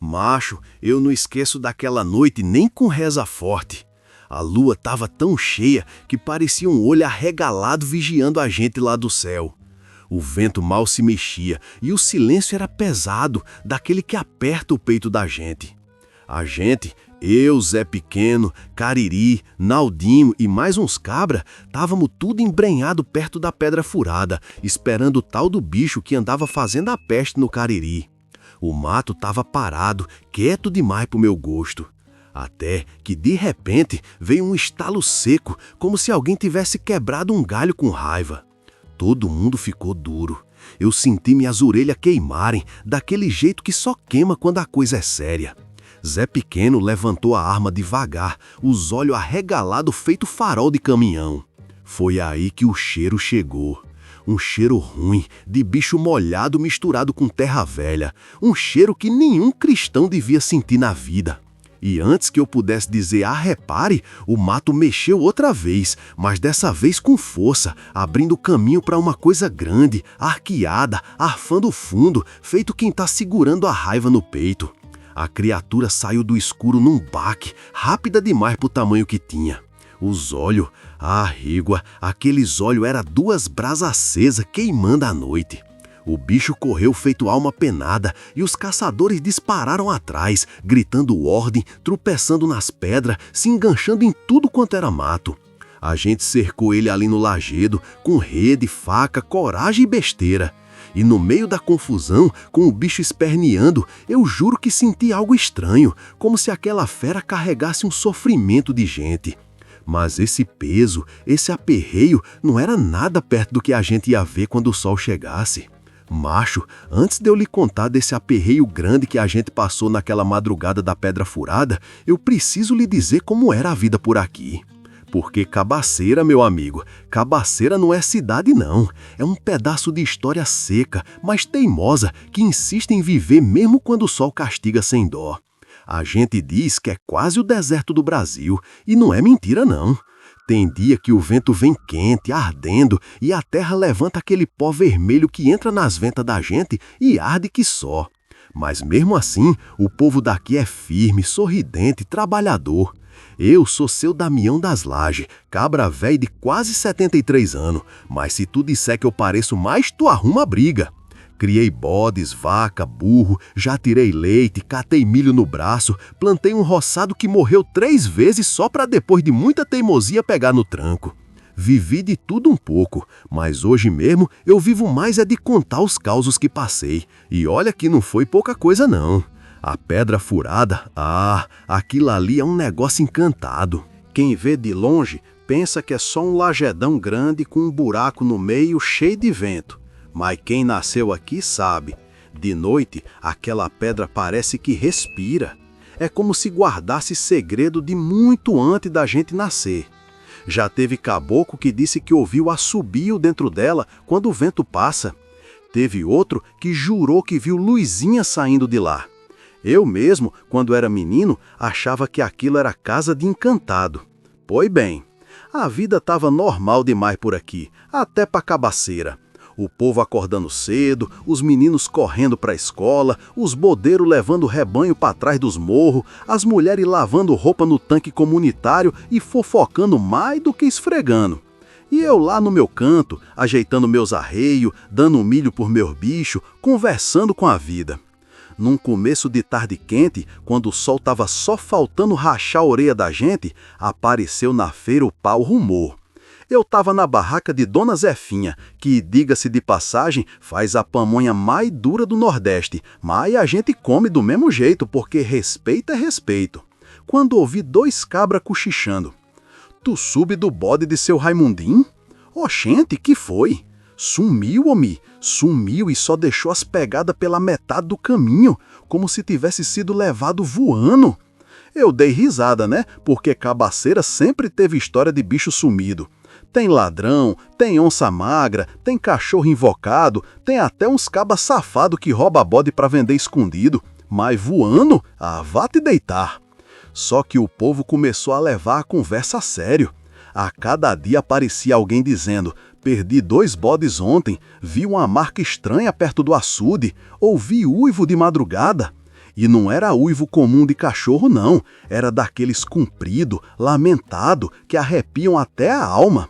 Macho, eu não esqueço daquela noite nem com reza forte. A lua estava tão cheia que parecia um olho arregalado vigiando a gente lá do céu. O vento mal se mexia e o silêncio era pesado, daquele que aperta o peito da gente. A gente, eu, Zé Pequeno, Cariri, Naldinho e mais uns cabra, estávamos tudo embrenhado perto da Pedra Furada, esperando o tal do bicho que andava fazendo a peste no Cariri. O mato estava parado, quieto demais pro meu gosto. Até que, de repente, veio um estalo seco, como se alguém tivesse quebrado um galho com raiva. Todo mundo ficou duro. Eu senti minhas orelhas queimarem, daquele jeito que só queima quando a coisa é séria. Zé Pequeno levantou a arma devagar, os olhos arregalados feito farol de caminhão. Foi aí que o cheiro chegou. Um cheiro ruim, de bicho molhado misturado com terra velha. Um cheiro que nenhum cristão devia sentir na vida. E antes que eu pudesse dizer repare, o mato mexeu outra vez, mas dessa vez com força, abrindo caminho para uma coisa grande, arqueada, arfando fundo, feito quem tá segurando a raiva no peito. A criatura saiu do escuro num baque, rápida demais pro tamanho que tinha. Os olhos, régua, aqueles olhos eram duas brasas acesas queimando a noite. O bicho correu feito alma penada e os caçadores dispararam atrás, gritando ordem, tropeçando nas pedras, se enganchando em tudo quanto era mato. A gente cercou ele ali no lajedo, com rede, faca, coragem e besteira. E no meio da confusão, com o bicho esperneando, eu juro que senti algo estranho, como se aquela fera carregasse um sofrimento de gente. Mas esse peso, esse aperreio, não era nada perto do que a gente ia ver quando o sol chegasse. Macho, antes de eu lhe contar desse aperreio grande que a gente passou naquela madrugada da Pedra Furada, eu preciso lhe dizer como era a vida por aqui. Porque Cabaceira, meu amigo, Cabaceira não é cidade não, é um pedaço de história seca, mas teimosa, que insiste em viver mesmo quando o sol castiga sem dó. A gente diz que é quase o deserto do Brasil, e não é mentira não. Tem dia que o vento vem quente, ardendo, e a terra levanta aquele pó vermelho que entra nas ventas da gente e arde que só. Mas mesmo assim, o povo daqui é firme, sorridente, trabalhador. Eu sou seu Damião das Lajes, cabra velho de quase 73 anos, mas se tu disser que eu pareço mais, tu arruma briga. Criei bodes, vaca, burro, já tirei leite, catei milho no braço, plantei um roçado que morreu 3 vezes só para depois de muita teimosia pegar no tranco. Vivi de tudo um pouco, mas hoje mesmo eu vivo mais é de contar os causos que passei. E olha que não foi pouca coisa não. A Pedra Furada, aquilo ali é um negócio encantado. Quem vê de longe pensa que é só um lajedão grande com um buraco no meio cheio de vento. Mas quem nasceu aqui sabe, de noite aquela pedra parece que respira. É como se guardasse segredo de muito antes da gente nascer. Já teve caboclo que disse que ouviu assobio dentro dela quando o vento passa. Teve outro que jurou que viu luzinha saindo de lá. Eu mesmo, quando era menino, achava que aquilo era casa de encantado. Pois bem, a vida estava normal demais por aqui, até pra Cabaceira. O povo acordando cedo, os meninos correndo para a escola, os bodeiros levando o rebanho para trás dos morros, as mulheres lavando roupa no tanque comunitário e fofocando mais do que esfregando. E eu lá no meu canto, ajeitando meus arreios, dando milho por meus bichos, conversando com a vida. Num começo de tarde quente, quando o sol estava só faltando rachar a orelha da gente, apareceu na feira o pau rumor. Eu estava na barraca de Dona Zefinha, que, diga-se de passagem, faz a pamonha mais dura do Nordeste, mas a gente come do mesmo jeito, porque respeito é respeito. Quando ouvi 2 cabras cochichando. Tu sube do bode de seu Raimundinho? Oxente, que foi? Sumiu, homem, sumiu e só deixou as pegadas pela metade do caminho, como se tivesse sido levado voando. Eu dei risada, né? Porque Cabaceira sempre teve história de bicho sumido. Tem ladrão, tem onça magra, tem cachorro invocado, tem até uns cabas safado que rouba bode para vender escondido. Mas voando? Vá te deitar. Só que o povo começou a levar a conversa a sério. A cada dia aparecia alguém dizendo: perdi 2 bodes ontem, vi uma marca estranha perto do açude, ouvi uivo de madrugada. E não era uivo comum de cachorro, não. Era daqueles comprido, lamentado, que arrepiam até a alma.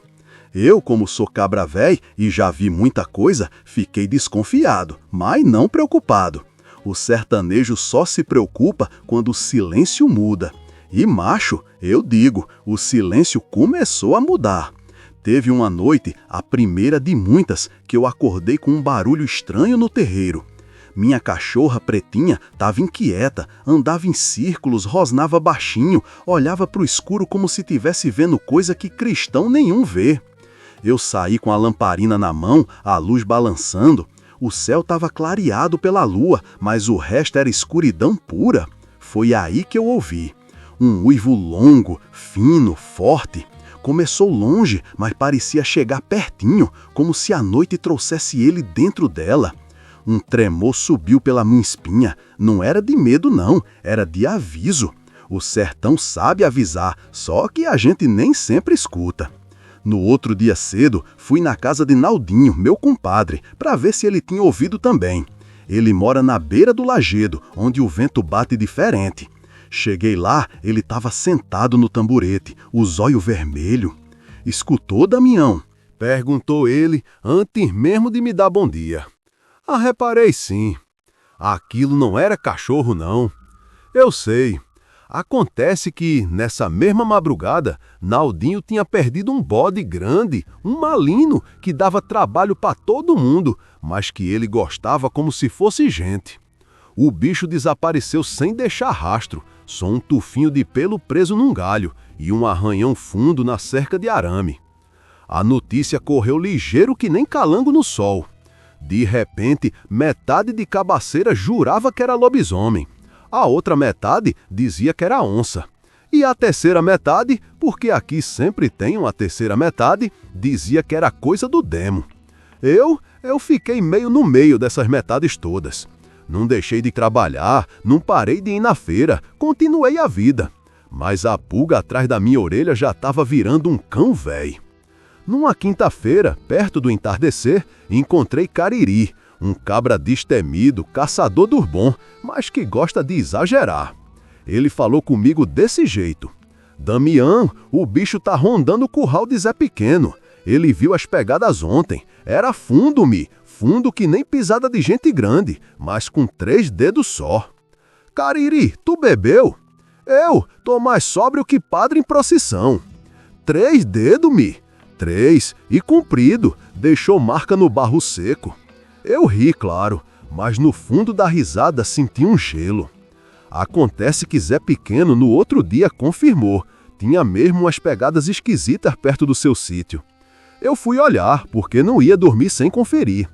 Eu, como sou cabra véi e já vi muita coisa, fiquei desconfiado, mas não preocupado. O sertanejo só se preocupa quando o silêncio muda. E macho, eu digo, o silêncio começou a mudar. Teve uma noite, a primeira de muitas, que eu acordei com um barulho estranho no terreiro. Minha cachorra pretinha estava inquieta, andava em círculos, rosnava baixinho, olhava para o escuro como se tivesse vendo coisa que cristão nenhum vê. Eu saí com a lamparina na mão, a luz balançando. O céu estava clareado pela lua, mas o resto era escuridão pura. Foi aí que eu ouvi. Um uivo longo, fino, forte. Começou longe, mas parecia chegar pertinho, como se a noite trouxesse ele dentro dela. Um tremor subiu pela minha espinha. Não era de medo, não, era de aviso. O sertão sabe avisar, só que a gente nem sempre escuta. No outro dia cedo, fui na casa de Naldinho, meu compadre, para ver se ele tinha ouvido também. Ele mora na beira do lajedo, onde o vento bate diferente. Cheguei lá, ele estava sentado no tamborete, o zóio vermelho. Escutou, Damião? Perguntou ele, antes mesmo de me dar bom dia. Ah, reparei sim. Aquilo não era cachorro, não. Eu sei. Acontece que, nessa mesma madrugada, Naldinho tinha perdido um bode grande, um malino, que dava trabalho para todo mundo, mas que ele gostava como se fosse gente. O bicho desapareceu sem deixar rastro, só um tufinho de pelo preso num galho e um arranhão fundo na cerca de arame. A notícia correu ligeiro que nem calango no sol. De repente, metade de Cabaceira jurava que era lobisomem. A outra metade dizia que era onça. E a terceira metade, porque aqui sempre tem uma terceira metade, dizia que era coisa do demo. Eu fiquei meio no meio dessas metades todas. Não deixei de trabalhar, não parei de ir na feira, continuei a vida. Mas a pulga atrás da minha orelha já estava virando um cão véi. Numa quinta-feira, perto do entardecer, encontrei Cariri, um cabra destemido, caçador do bom, mas que gosta de exagerar. Ele falou comigo desse jeito. Damião, o bicho tá rondando o curral de Zé Pequeno. Ele viu as pegadas ontem. Era fundo que nem pisada de gente grande, mas com 3 dedos só. Cariri, tu bebeu? Eu, tô mais sóbrio que padre em procissão. 3 dedos, 3, e comprido, deixou marca no barro seco. Eu ri, claro, mas no fundo da risada senti um gelo. Acontece que Zé Pequeno no outro dia confirmou, tinha mesmo umas pegadas esquisitas perto do seu sítio. Eu fui olhar, porque não ia dormir sem conferir.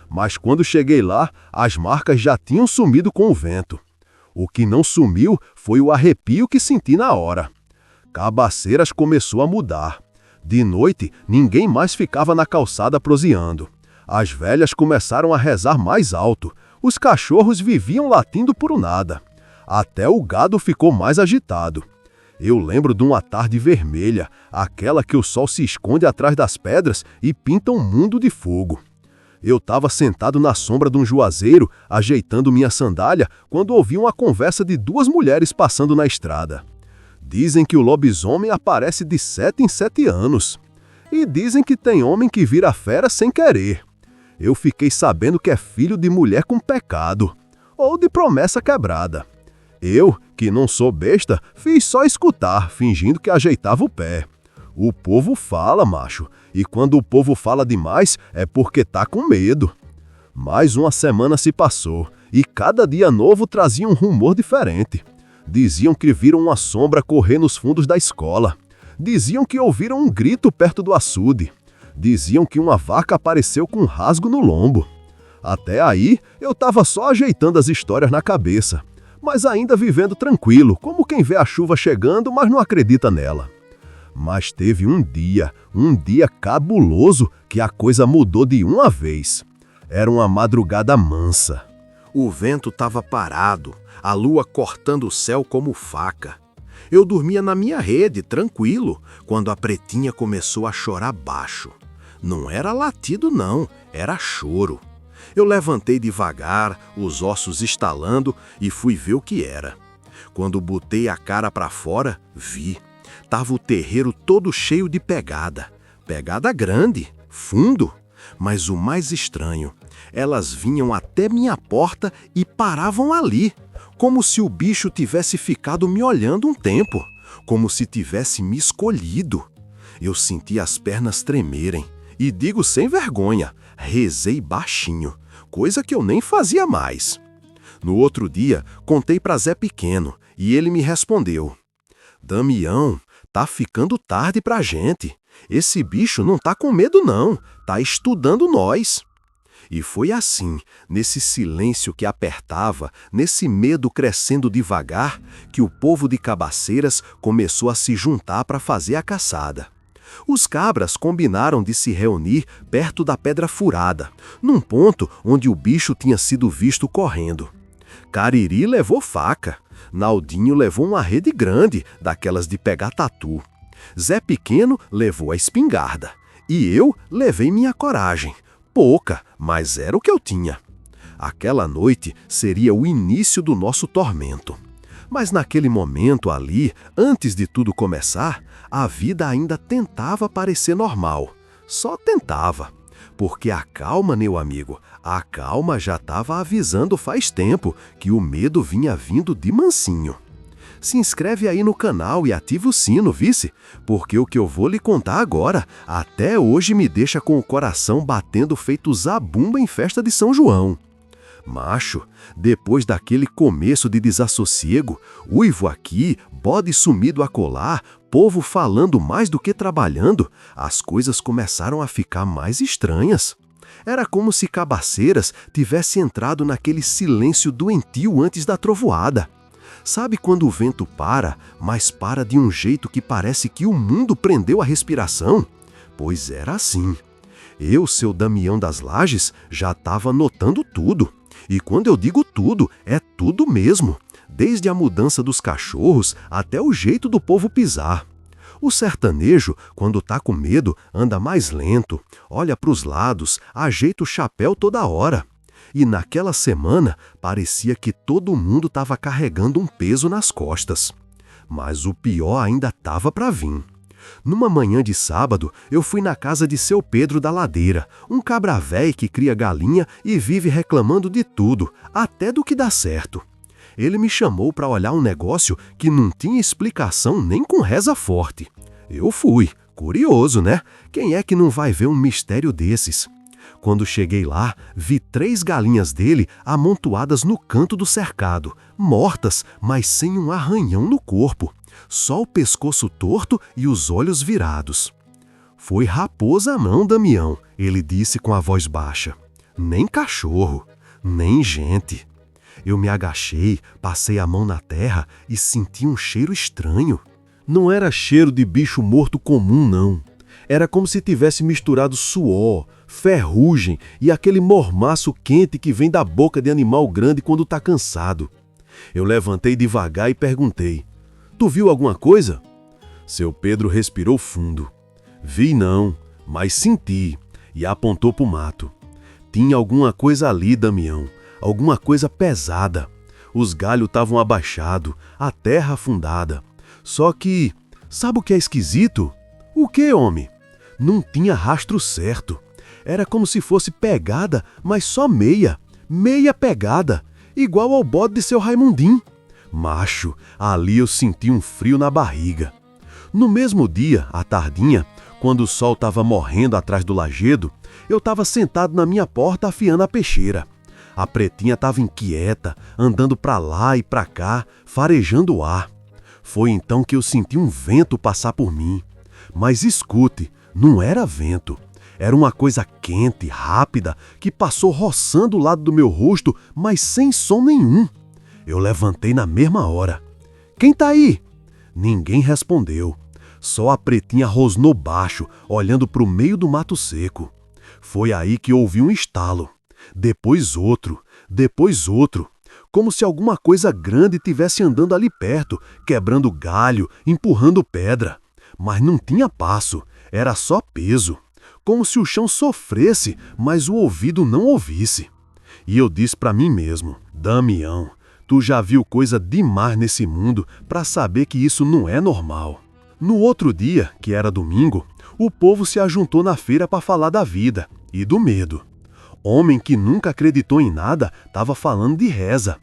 Mas quando cheguei lá, as marcas já tinham sumido com o vento. O que não sumiu foi o arrepio que senti na hora. Cabaceiras começou a mudar. De noite, ninguém mais ficava na calçada proseando. As velhas começaram a rezar mais alto. Os cachorros viviam latindo por nada. Até o gado ficou mais agitado. Eu lembro de uma tarde vermelha, aquela que o sol se esconde atrás das pedras e pinta um mundo de fogo. Eu estava sentado na sombra de um juazeiro, ajeitando minha sandália, quando ouvi uma conversa de 2 mulheres passando na estrada. Dizem que o lobisomem aparece de 7 em 7 anos. E dizem que tem homem que vira fera sem querer. Eu fiquei sabendo que é filho de mulher com pecado, ou de promessa quebrada. Eu, que não sou besta, fiz só escutar, fingindo que ajeitava o pé. O povo fala, macho, e quando o povo fala demais é porque tá com medo. Mais uma semana se passou, e cada dia novo trazia um rumor diferente. Diziam que viram uma sombra correr nos fundos da escola. Diziam que ouviram um grito perto do açude. Diziam que uma vaca apareceu com um rasgo no lombo. Até aí, eu estava só ajeitando as histórias na cabeça, mas ainda vivendo tranquilo, como quem vê a chuva chegando, mas não acredita nela. Mas teve um dia cabuloso, que a coisa mudou de uma vez. Era uma madrugada mansa. O vento estava parado, a lua cortando o céu como faca. Eu dormia na minha rede, tranquilo, quando a pretinha começou a chorar baixo. Não era latido não, era choro. Eu levantei devagar, os ossos estalando, e fui ver o que era. Quando botei a cara para fora, vi. Tava o terreiro todo cheio de pegada. Pegada grande, fundo. Mas o mais estranho, elas vinham até minha porta e paravam ali, como se o bicho tivesse ficado me olhando um tempo, como se tivesse me escolhido. Eu senti as pernas tremerem e digo sem vergonha, rezei baixinho, coisa que eu nem fazia mais. No outro dia, contei para Zé Pequeno e ele me respondeu: Damião, tá ficando tarde pra gente. Esse bicho não tá com medo não, tá estudando nós. E foi assim, nesse silêncio que apertava, nesse medo crescendo devagar, que o povo de Cabaceiras começou a se juntar para fazer a caçada. Os cabras combinaram de se reunir perto da Pedra Furada, num ponto onde o bicho tinha sido visto correndo. Cariri levou faca, Naldinho levou uma rede grande, daquelas de pegar tatu. Zé Pequeno levou a espingarda, e eu levei minha coragem. Pouca, mas era o que eu tinha. Aquela noite seria o início do nosso tormento. Mas naquele momento ali, antes de tudo começar, a vida ainda tentava parecer normal. Só tentava. Porque a calma, meu amigo, a calma já estava avisando faz tempo que o medo vinha vindo de mansinho. Se inscreve aí no canal e ativa o sino, vice, porque o que eu vou lhe contar agora até hoje me deixa com o coração batendo feito zabumba em festa de São João. Macho, depois daquele começo de desassossego, uivo aqui, bode sumido acolá, povo falando mais do que trabalhando, as coisas começaram a ficar mais estranhas. Era como se Cabaceiras tivesse entrado naquele silêncio doentio antes da trovoada. Sabe quando o vento para, mas para de um jeito que parece que o mundo prendeu a respiração? Pois era assim. Eu, seu Damião das Lajes, já estava notando tudo. E quando eu digo tudo, é tudo mesmo. Desde a mudança dos cachorros até o jeito do povo pisar. O sertanejo, quando tá com medo, anda mais lento, olha para os lados, ajeita o chapéu toda hora. E naquela semana, parecia que todo mundo estava carregando um peso nas costas. Mas o pior ainda estava para vir. Numa manhã de sábado, eu fui na casa de seu Pedro da Ladeira, um cabra véi que cria galinha e vive reclamando de tudo, até do que dá certo. Ele me chamou para olhar um negócio que não tinha explicação nem com reza forte. Eu fui, curioso, né? Quem é que não vai ver um mistério desses? Quando cheguei lá, vi 3 galinhas dele amontoadas no canto do cercado, mortas, mas sem um arranhão no corpo. Só o pescoço torto e os olhos virados. Foi raposa não, Damião, ele disse com a voz baixa. Nem cachorro, nem gente. Eu me agachei, passei a mão na terra e senti um cheiro estranho. Não era cheiro de bicho morto comum, não. Era como se tivesse misturado suor, ferrugem e aquele mormaço quente que vem da boca de animal grande quando tá cansado. Eu levantei devagar e perguntei: Tu viu alguma coisa? Seu Pedro respirou fundo. Vi não, mas senti, e apontou pro mato. Tinha alguma coisa ali, Damião, alguma coisa pesada. Os galhos estavam abaixados, a terra afundada. Só que, sabe o que é esquisito? O que, homem? Não tinha rastro certo. Era como se fosse pegada, mas só meia pegada, igual ao bode de seu Raimundim. Macho, ali eu senti um frio na barriga. No mesmo dia, à tardinha, quando o sol estava morrendo atrás do lajedo, eu estava sentado na minha porta afiando a peixeira. A pretinha estava inquieta, andando para lá e para cá, farejando o ar. Foi então que eu senti um vento passar por mim. Mas escute, não era vento. Era uma coisa quente, rápida, que passou roçando o lado do meu rosto, mas sem som nenhum. Eu levantei na mesma hora. Quem tá aí? Ninguém respondeu. Só a pretinha rosnou baixo, olhando para o meio do mato seco. Foi aí que ouvi um estalo. Depois outro, como se alguma coisa grande estivesse andando ali perto, quebrando galho, empurrando pedra. Mas não tinha passo, era só peso. como se o chão sofresse, mas o ouvido não ouvisse. E eu disse para mim mesmo: Damião, tu já viu coisa demais nesse mundo para saber que isso não é normal. No outro dia, que era domingo, o povo se ajuntou na feira para falar da vida e do medo. Homem que nunca acreditou em nada estava falando de reza.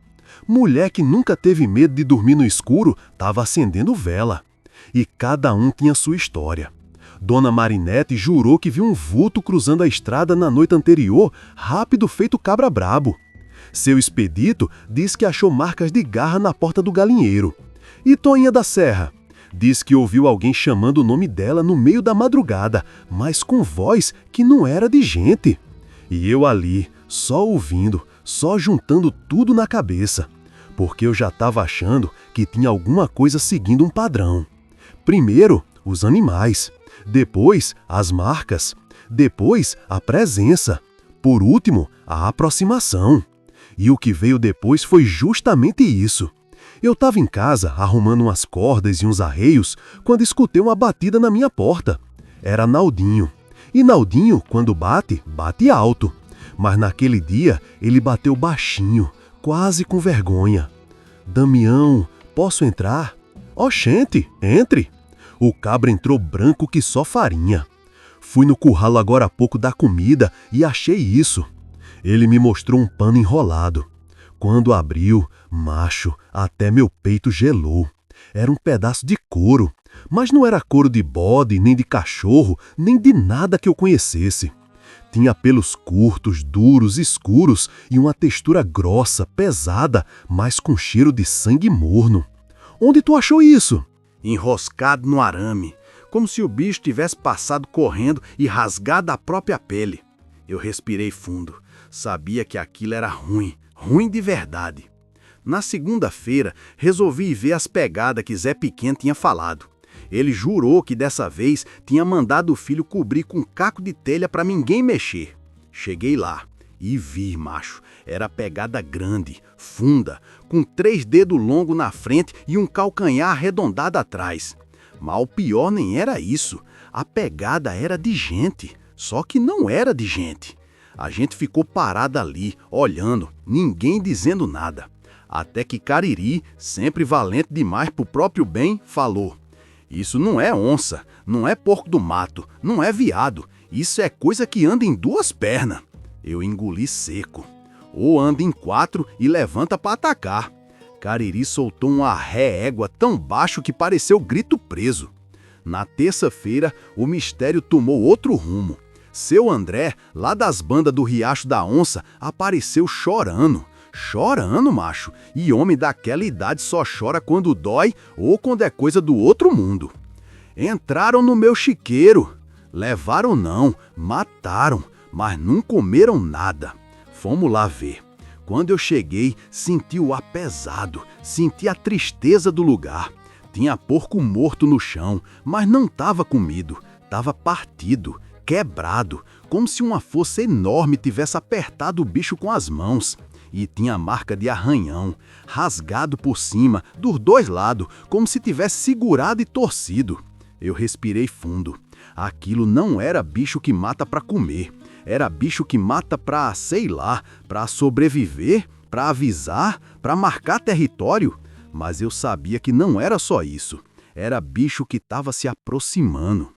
Mulher que nunca teve medo de dormir no escuro estava acendendo vela. E cada um tinha sua história. Dona Marinete jurou que viu um vulto cruzando a estrada na noite anterior, rápido feito cabra brabo. Seu Expedito disse que achou marcas de garra na porta do galinheiro. E Toinha da Serra disse que ouviu alguém chamando o nome dela no meio da madrugada, mas com voz que não era de gente. E eu ali, só ouvindo, só juntando tudo na cabeça, porque eu já estava achando que tinha alguma coisa seguindo um padrão. Primeiro, os animais, depois, as marcas, depois, a presença, por último, a aproximação. E o que veio depois foi justamente isso. Eu estava em casa, arrumando umas cordas e uns arreios, quando escutei uma batida na minha porta. Era Naldinho. E Naldinho, quando bate, bate alto. Mas naquele dia, ele bateu baixinho, quase com vergonha. Damião, posso entrar? Oxente, entre. O cabra entrou branco que só farinha. Fui no curralo agora há pouco dar comida e achei isso. Ele me mostrou um pano enrolado. Quando abriu, macho, até meu peito gelou. Era um pedaço de couro, mas não era couro de bode, nem de cachorro, nem de nada que eu conhecesse. Tinha pelos curtos, duros, escuros e uma textura grossa, pesada, mas com cheiro de sangue morno. Onde tu achou isso? Enroscado no arame, como se o bicho tivesse passado correndo e rasgado a própria pele. Eu respirei fundo. Sabia que aquilo era ruim, ruim de verdade. Na segunda-feira, resolvi ver as pegadas que Zé Pequeno tinha falado. Ele jurou que dessa vez tinha mandado o filho cobrir com caco de telha para ninguém mexer. Cheguei lá e vi, macho, era pegada grande, funda, com 3 dedos longos na frente e um calcanhar arredondado atrás. Mas o pior nem era isso, a pegada era de gente, só que não era de gente. A gente ficou parado ali, olhando, ninguém dizendo nada. Até que Cariri, sempre valente demais pro próprio bem, falou: Isso não é onça, não é porco do mato, não é viado. Isso é coisa que anda em 2 pernas. Eu engoli seco. Ou anda em 4 e levanta para atacar. Cariri soltou um arré-égua tão baixo que pareceu grito preso. Na terça-feira, o mistério tomou outro rumo. Seu André, lá das bandas do Riacho da Onça, apareceu chorando. Chorando, macho. E homem daquela idade só chora quando dói ou quando é coisa do outro mundo. Entraram no meu chiqueiro. Levaram não, mataram, mas não comeram nada. Fomos lá ver. Quando eu cheguei, senti o ar pesado, senti a tristeza do lugar. Tinha porco morto no chão, mas não estava comido, estava partido, quebrado, como se uma força enorme tivesse apertado o bicho com as mãos. E tinha marca de arranhão, rasgado por cima, dos 2 lados, como se tivesse segurado e torcido. Eu respirei fundo. Aquilo não era bicho que mata para comer. Era bicho que mata para, sei lá, para sobreviver, para avisar, para marcar território. Mas eu sabia que não era só isso. Era bicho que estava se aproximando.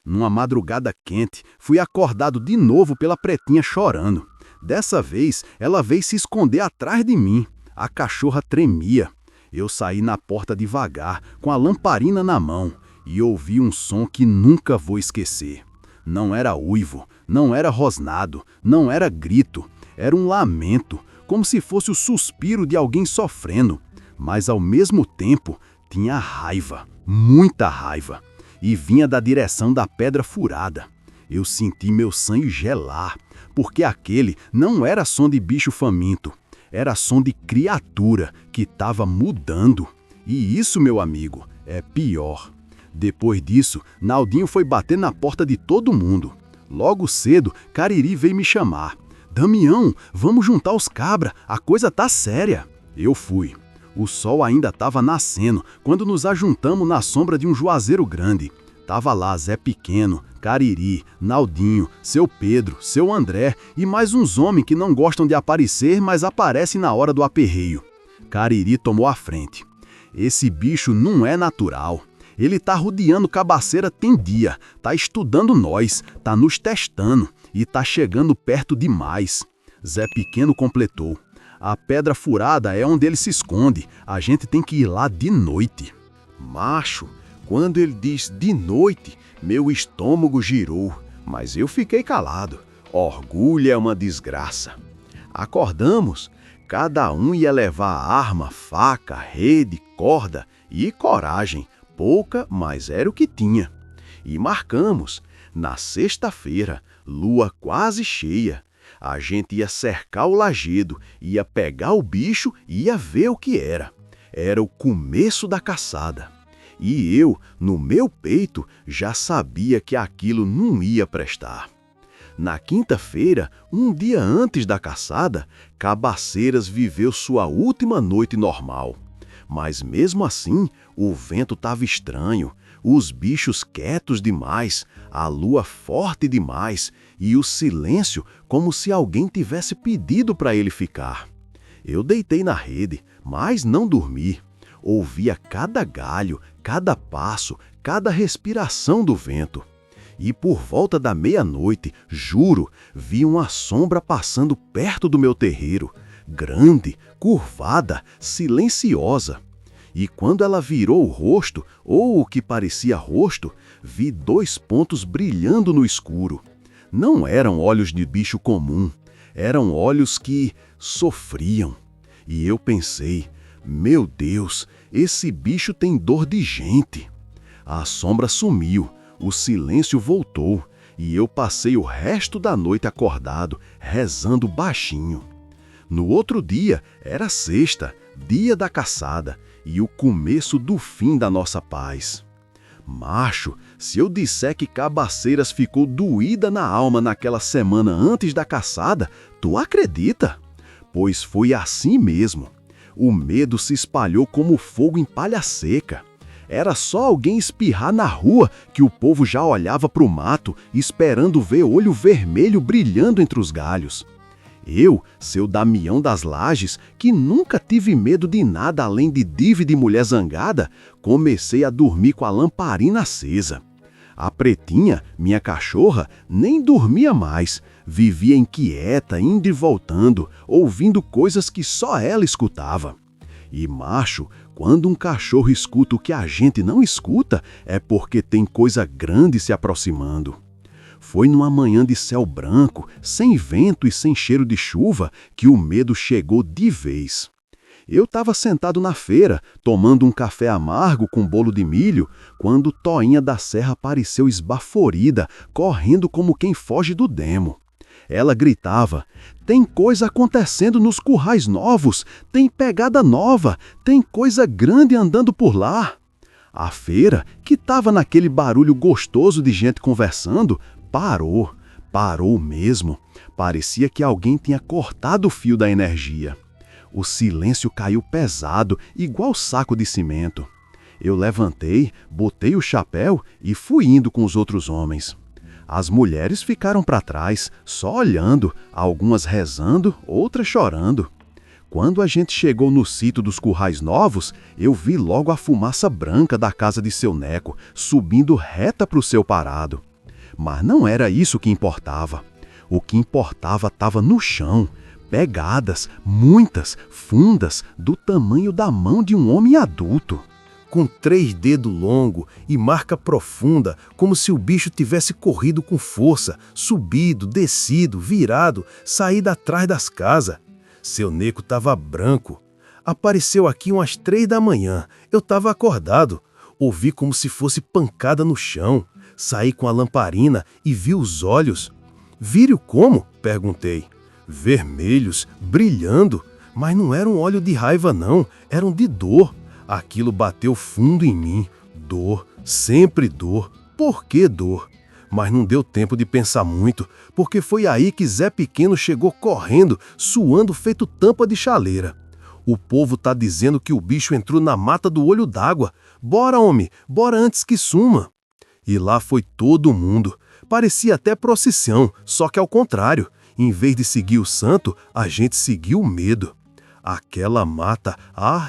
Numa madrugada quente, fui acordado de novo pela pretinha chorando. Dessa vez, ela veio se esconder atrás de mim. A cachorra tremia. Eu saí na porta devagar, com a lamparina na mão, e ouvi um som que nunca vou esquecer. Não era uivo, não era rosnado, não era grito. Era um lamento, como se fosse o suspiro de alguém sofrendo. Mas, ao mesmo tempo, tinha raiva, muita raiva. E vinha da direção da pedra furada. Eu senti meu sangue gelar, porque aquele não era som de bicho faminto, era som de criatura que estava mudando. E isso, meu amigo, é pior. Depois disso, Naldinho foi bater na porta de todo mundo. Logo cedo, Cariri veio me chamar. Damião, vamos juntar os cabra, a coisa tá séria. Eu fui. O sol ainda estava nascendo quando nos ajuntamos na sombra de um juazeiro grande. Tava lá Zé Pequeno, Cariri, Naldinho, seu Pedro, seu André e mais uns homens que não gostam de aparecer, mas aparecem na hora do aperreio. Cariri tomou a frente. Esse bicho não é natural. Ele tá rodeando Cabaceira tem dia, tá estudando nós, tá nos testando e tá chegando perto demais. Zé Pequeno completou. A pedra furada é onde ele se esconde, a gente tem que ir lá de noite. Macho, quando ele diz de noite, meu estômago girou, mas eu fiquei calado. Orgulho é uma desgraça. Acordamos, cada um ia levar arma, faca, rede, corda e coragem. Pouca, mas era o que tinha. E marcamos, na sexta-feira, lua quase cheia. A gente ia cercar o lajedo, ia pegar o bicho e ia ver o que era. Era o começo da caçada. E eu, no meu peito, já sabia que aquilo não ia prestar. Na quinta-feira, um dia antes da caçada, Cabaceiras viveu sua última noite normal. Mas mesmo assim, o vento estava estranho, os bichos quietos demais, a lua forte demais e o silêncio como se alguém tivesse pedido para ele ficar. Eu deitei na rede, mas não dormi. Ouvia cada galho, cada passo, cada respiração do vento. E por volta da meia-noite, juro, vi uma sombra passando perto do meu terreiro, grande, curvada, silenciosa. E quando ela virou o rosto, ou o que parecia rosto, vi 2 pontos brilhando no escuro. Não eram olhos de bicho comum, eram olhos que sofriam. E eu pensei, meu Deus, esse bicho tem dor de gente. A sombra sumiu, o silêncio voltou, e eu passei o resto da noite acordado, rezando baixinho. No outro dia, era sexta, dia da caçada, e o começo do fim da nossa paz. Macho, se eu disser que Cabaceiras ficou doída na alma naquela semana antes da caçada, tu acredita? Pois foi assim mesmo. O medo se espalhou como fogo em palha seca. Era só alguém espirrar na rua que o povo já olhava para o mato, esperando ver olho vermelho brilhando entre os galhos. Eu, seu Damião das Lajes, que nunca tive medo de nada além de diva de mulher zangada, comecei a dormir com a lamparina acesa. A Pretinha, minha cachorra, nem dormia mais, vivia inquieta, indo e voltando, ouvindo coisas que só ela escutava. E macho, quando um cachorro escuta o que a gente não escuta, é porque tem coisa grande se aproximando. Foi numa manhã de céu branco, sem vento e sem cheiro de chuva, que o medo chegou de vez. Eu estava sentado na feira, tomando um café amargo com bolo de milho, quando Toinha da Serra apareceu esbaforida, correndo como quem foge do demo. Ela gritava, tem coisa acontecendo nos currais novos, tem pegada nova, tem coisa grande andando por lá. A feira, que estava naquele barulho gostoso de gente conversando, parou mesmo. Parecia que alguém tinha cortado o fio da energia. O silêncio caiu pesado, igual saco de cimento. Eu levantei, botei o chapéu e fui indo com os outros homens. As mulheres ficaram para trás, só olhando, algumas rezando, outras chorando. Quando a gente chegou no sítio dos Currais Novos, eu vi logo a fumaça branca da casa de seu Neco, subindo reta para o seu parado. Mas não era isso que importava. O que importava estava no chão. Pegadas, muitas, fundas, do tamanho da mão de um homem adulto. Com 3 dedos longos e marca profunda, como se o bicho tivesse corrido com força, subido, descido, virado, saído atrás das casas. Seu Neco estava branco. Apareceu aqui umas 3 da manhã. Eu estava acordado. Ouvi como se fosse pancada no chão. Saí com a lamparina e vi os olhos. Vírio como? Perguntei. Vermelhos, brilhando. Mas não era um olho de raiva não, eram de dor. Aquilo bateu fundo em mim. Dor, sempre dor. Por que dor? Mas não deu tempo de pensar muito, porque foi aí que Zé Pequeno chegou correndo, suando feito tampa de chaleira. O povo tá dizendo que o bicho entrou na mata do olho d'água. Bora, homem, bora antes que suma. E lá foi todo mundo. Parecia até procissão, só que ao contrário. Em vez de seguir o santo, a gente seguiu o medo. Aquela mata,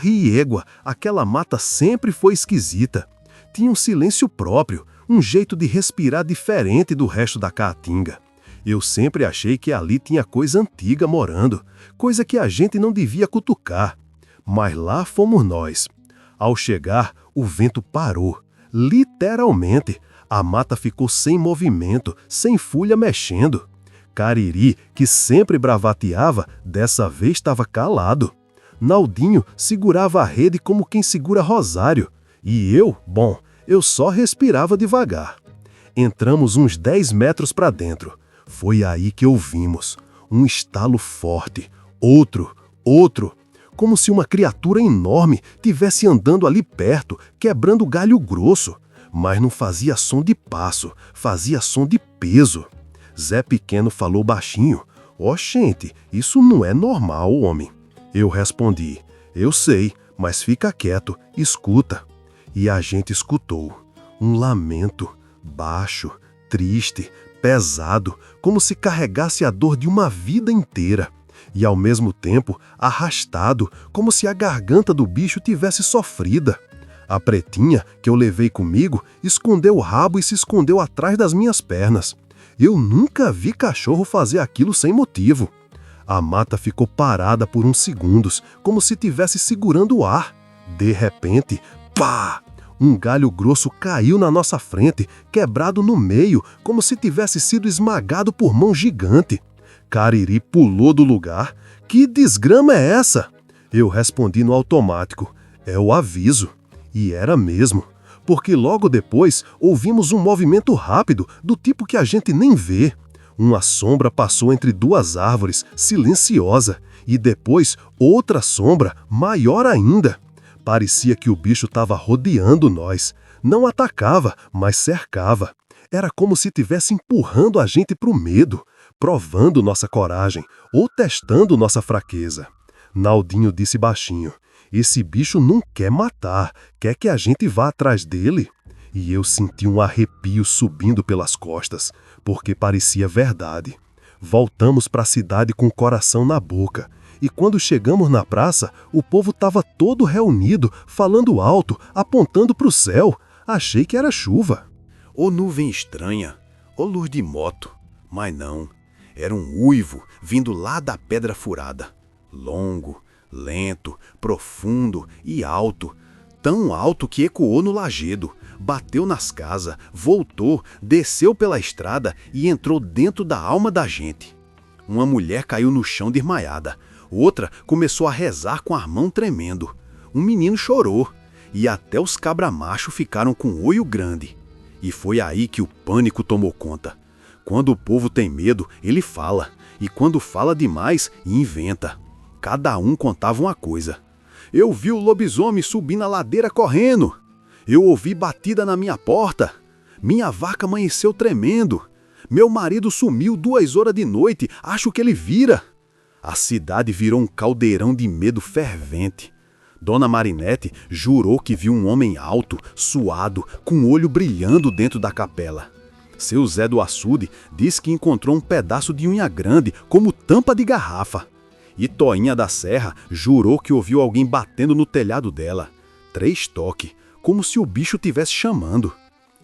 riégua, aquela mata sempre foi esquisita. Tinha um silêncio próprio, um jeito de respirar diferente do resto da caatinga. Eu sempre achei que ali tinha coisa antiga morando, coisa que a gente não devia cutucar. Mas lá fomos nós. Ao chegar, o vento parou. Literalmente, a mata ficou sem movimento, sem folha mexendo. Cariri, que sempre bravateava, dessa vez estava calado. Naldinho segurava a rede como quem segura rosário. E eu só respirava devagar. Entramos uns 10 metros para dentro. Foi aí que ouvimos um estalo forte, outro, como se uma criatura enorme tivesse andando ali perto, quebrando galho grosso. Mas não fazia som de passo, fazia som de peso. Zé Pequeno falou baixinho: "Oxente, isso não é normal, homem." Eu respondi: "Eu sei, mas fica quieto, escuta." E a gente escutou. Um lamento, baixo, triste, pesado, como se carregasse a dor de uma vida inteira. E ao mesmo tempo arrastado, como se a garganta do bicho tivesse sofrida. A pretinha, que eu levei comigo, escondeu o rabo e se escondeu atrás das minhas pernas. Eu nunca vi cachorro fazer aquilo sem motivo. A mata ficou parada por uns segundos, como se estivesse segurando o ar. De repente, pá! Um galho grosso caiu na nossa frente, quebrado no meio, como se tivesse sido esmagado por mão gigante. Cariri pulou do lugar. "Que desgrama é essa?" Eu respondi no automático: "É o aviso." E era mesmo, porque logo depois ouvimos um movimento rápido, do tipo que a gente nem vê. Uma sombra passou entre duas árvores, silenciosa, e depois outra sombra, maior ainda. Parecia que o bicho estava rodeando nós. Não atacava, mas cercava. Era como se estivesse empurrando a gente para o medo, provando nossa coragem ou testando nossa fraqueza. Naldinho disse baixinho: "Esse bicho não quer matar, quer que a gente vá atrás dele." E eu senti um arrepio subindo pelas costas, porque parecia verdade. Voltamos para a cidade com o coração na boca. E quando chegamos na praça, o povo estava todo reunido, falando alto, apontando para o céu. Achei que era chuva. Ou nuvem estranha, ou luz de moto. Mas não, era um uivo vindo lá da Pedra Furada. Longo, lento, profundo e alto. Tão alto que ecoou no lajedo, bateu nas casas, voltou, desceu pela estrada e entrou dentro da alma da gente. Uma mulher caiu no chão desmaiada. Outra começou a rezar com a mão tremendo. Um menino chorou. E até os cabra-macho ficaram com o olho grande. E foi aí que o pânico tomou conta. Quando o povo tem medo, ele fala. E quando fala demais, inventa. Cada um contava uma coisa. "Eu vi o lobisomem subir na ladeira correndo. Eu ouvi batida na minha porta. Minha vaca amanheceu tremendo. Meu marido sumiu 2 horas de noite, acho que ele vira." A cidade virou um caldeirão de medo fervente. Dona Marinete jurou que viu um homem alto, suado, com o olho brilhando dentro da capela. Seu Zé do Açude disse que encontrou um pedaço de unha grande como tampa de garrafa. E Toinha da Serra jurou que ouviu alguém batendo no telhado dela. 3 toques, como se o bicho tivesse chamando.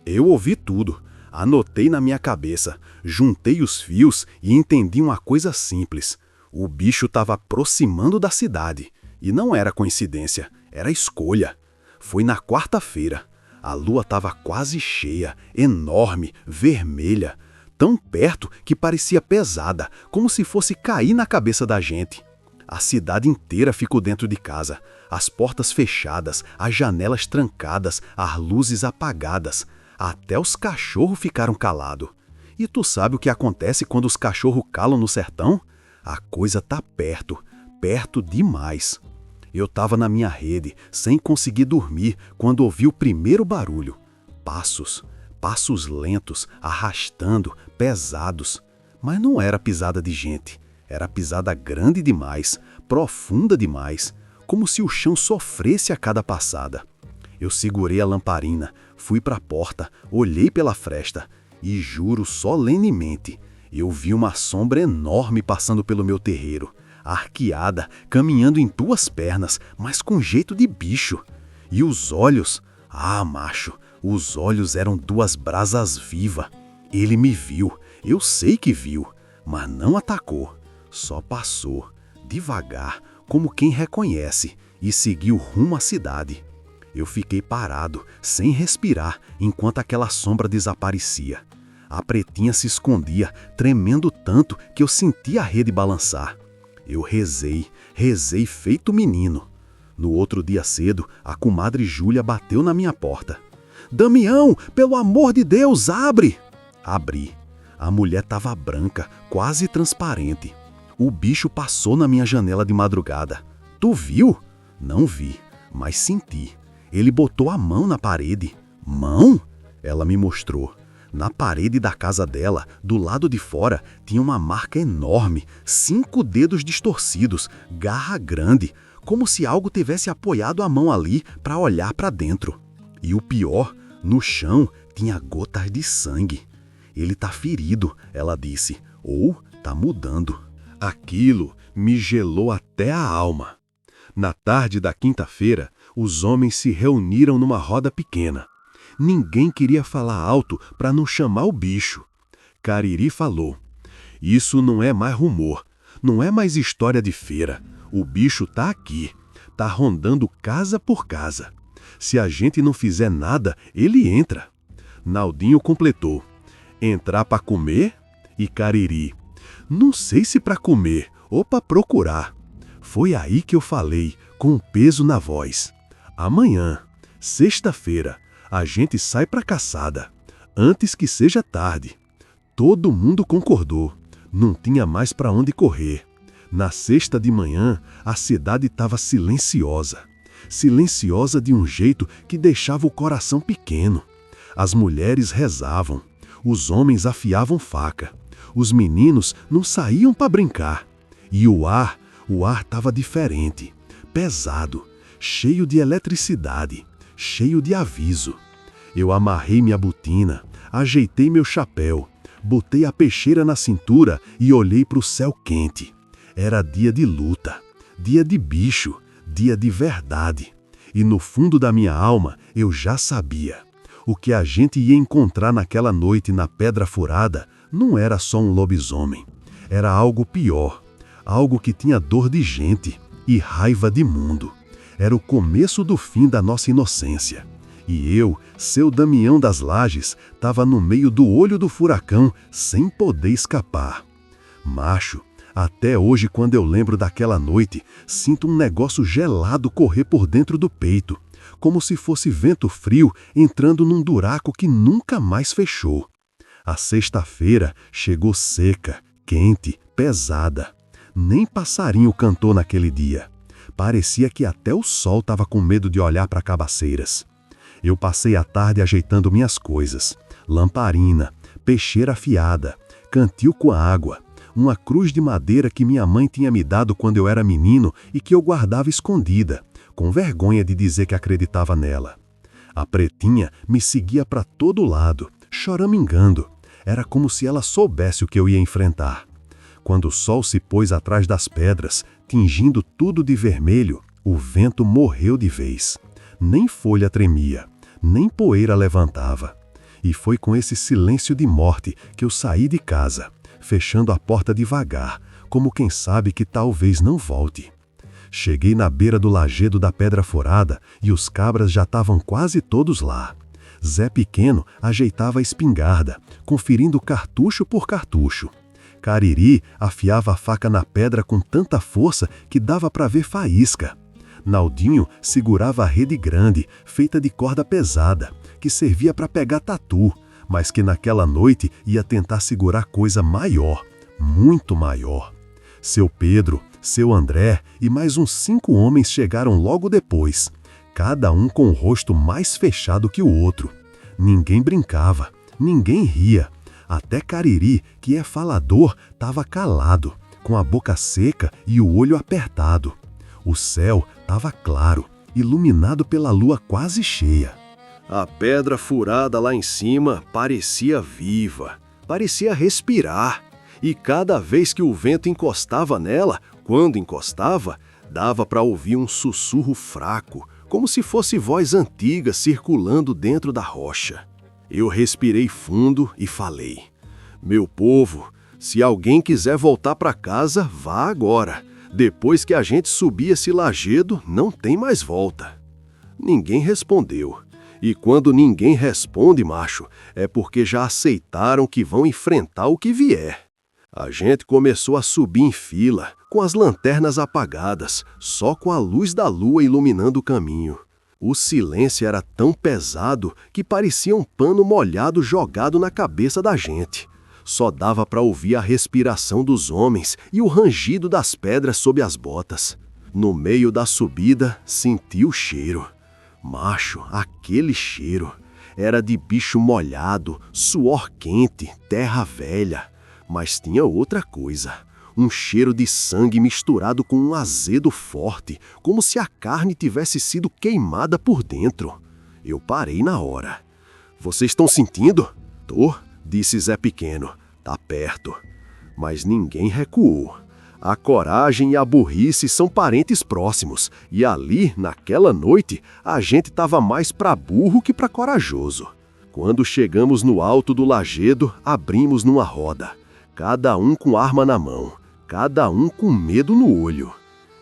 Eu ouvi tudo, anotei na minha cabeça, juntei os fios e entendi uma coisa simples. O bicho estava aproximando da cidade. E não era coincidência, era escolha. Foi na quarta-feira. A lua estava quase cheia, enorme, vermelha. Tão perto que parecia pesada, como se fosse cair na cabeça da gente. A cidade inteira ficou dentro de casa. As portas fechadas, as janelas trancadas, as luzes apagadas. Até os cachorros ficaram calados. E tu sabe o que acontece quando os cachorros calam no sertão? A coisa tá perto, perto demais. Eu estava na minha rede, sem conseguir dormir, quando ouvi o primeiro barulho. Passos, passos lentos, arrastando, pesados. Mas não era pisada de gente, era pisada grande demais, profunda demais, como se o chão sofresse a cada passada. Eu segurei a lamparina, fui para a porta, olhei pela fresta e juro solenemente, eu vi uma sombra enorme passando pelo meu terreiro, arqueada, caminhando em 2 pernas, mas com jeito de bicho. E os olhos? Ah, macho, os olhos eram 2 brasas vivas. Ele me viu, eu sei que viu, mas não atacou. Só passou, devagar, como quem reconhece, e seguiu rumo à cidade. Eu fiquei parado, sem respirar, enquanto aquela sombra desaparecia. A pretinha se escondia, tremendo tanto que eu senti a rede balançar. Eu rezei feito menino. No outro dia cedo, a comadre Júlia bateu na minha porta. "Damião, pelo amor de Deus, abre!" Abri. A mulher estava branca, quase transparente. O bicho passou na minha janela de madrugada. "Tu viu?" Não vi, mas senti. Ele botou a mão na parede. "Mão?" Ela me mostrou. Na parede da casa dela, do lado de fora, tinha uma marca enorme, 5 dedos distorcidos, garra grande, como se algo tivesse apoiado a mão ali para olhar para dentro. E o pior, no chão tinha gotas de sangue. "Ele tá ferido", ela disse, "ou tá mudando." Aquilo me gelou até a alma. Na tarde da quinta-feira, os homens se reuniram numa roda pequena. Ninguém queria falar alto para não chamar o bicho. Cariri falou: "Isso não é mais rumor, não é mais história de feira. O bicho tá aqui, tá rondando casa por casa. Se a gente não fizer nada, ele entra." Naldinho completou: "Entrar para comer?" E Cariri: "Não sei se para comer ou para procurar." Foi aí que eu falei, com peso na voz: "Amanhã, sexta-feira, a gente sai para caçada, antes que seja tarde." Todo mundo concordou. Não tinha mais para onde correr. Na sexta de manhã, a cidade estava silenciosa. Silenciosa de um jeito que deixava o coração pequeno. As mulheres rezavam. Os homens afiavam faca. Os meninos não saíam para brincar. E o ar estava diferente, pesado, cheio de eletricidade, cheio de aviso. Eu amarrei minha botina, ajeitei meu chapéu, botei a peixeira na cintura e olhei para o céu quente. Era dia de luta, dia de bicho, dia de verdade. E no fundo da minha alma eu já sabia. O que a gente ia encontrar naquela noite na Pedra Furada não era só um lobisomem. Era algo pior, algo que tinha dor de gente e raiva de mundo. Era o começo do fim da nossa inocência. E eu, seu Damião das Lajes, estava no meio do olho do furacão, sem poder escapar. Macho, até hoje, quando eu lembro daquela noite, sinto um negócio gelado correr por dentro do peito, como se fosse vento frio entrando num buraco que nunca mais fechou. A sexta-feira chegou seca, quente, pesada. Nem passarinho cantou naquele dia. Parecia que até o sol estava com medo de olhar para Cabaceiras. Eu passei a tarde ajeitando minhas coisas. Lamparina, peixeira afiada, cantil com água, uma cruz de madeira que minha mãe tinha me dado quando eu era menino e que eu guardava escondida, com vergonha de dizer que acreditava nela. A pretinha me seguia para todo lado, choramingando. Era como se ela soubesse o que eu ia enfrentar. Quando o sol se pôs atrás das pedras, tingindo tudo de vermelho, o vento morreu de vez. Nem folha tremia, nem poeira levantava. E foi com esse silêncio de morte que eu saí de casa, fechando a porta devagar, como quem sabe que talvez não volte. Cheguei na beira do lajedo da Pedra Furada e os cabras já estavam quase todos lá. Zé Pequeno ajeitava a espingarda, conferindo cartucho por cartucho. Cariri afiava a faca na pedra com tanta força que dava para ver faísca. Naldinho segurava a rede grande, feita de corda pesada, que servia para pegar tatu, mas que naquela noite ia tentar segurar coisa maior, muito maior. Seu Pedro, seu André e mais uns 5 homens chegaram logo depois, cada um com o rosto mais fechado que o outro. Ninguém brincava, ninguém ria. Até Cariri, que é falador, estava calado, com a boca seca e o olho apertado. O céu estava claro, iluminado pela lua quase cheia. A pedra furada lá em cima parecia viva, parecia respirar, e cada vez que o vento encostava nela, quando encostava, dava para ouvir um sussurro fraco, como se fosse voz antiga circulando dentro da rocha. Eu respirei fundo e falei: meu povo, se alguém quiser voltar para casa, vá agora. Depois que a gente subir esse lajedo, não tem mais volta. Ninguém respondeu. E quando ninguém responde, macho, é porque já aceitaram que vão enfrentar o que vier. A gente começou a subir em fila, com as lanternas apagadas, só com a luz da lua iluminando o caminho. O silêncio era tão pesado que parecia um pano molhado jogado na cabeça da gente. Só dava para ouvir a respiração dos homens e o rangido das pedras sob as botas. No meio da subida, senti o cheiro. Macho, aquele cheiro. Era de bicho molhado, suor quente, terra velha. Mas tinha outra coisa. Um cheiro de sangue misturado com um azedo forte, como se a carne tivesse sido queimada por dentro. Eu parei na hora. Vocês estão sentindo? Tô, disse Zé Pequeno. Tá perto. Mas ninguém recuou. A coragem e a burrice são parentes próximos, e ali, naquela noite, a gente estava mais para burro que para corajoso. Quando chegamos no alto do lajedo, abrimos numa roda. Cada um com arma na mão, cada um com medo no olho.